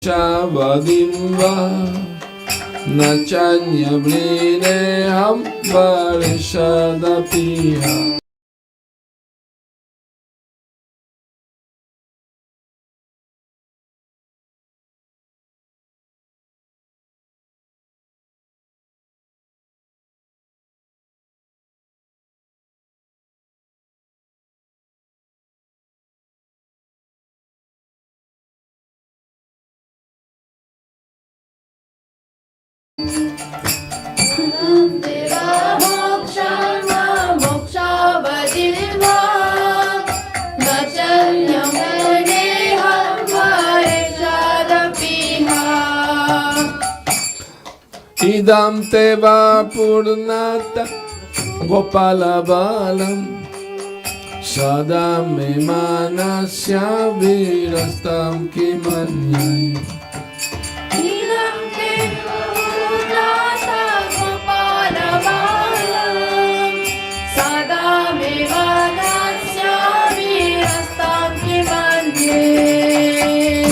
Shavadimva Nachanya Vrineham Varishadapiha. Idam teva purnata gopala balam sadam me manasya virastam kimanyay.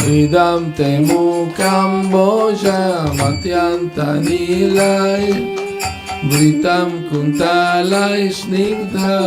Idam te mukam boja matyanta nilay Vritam kuntalay snigdha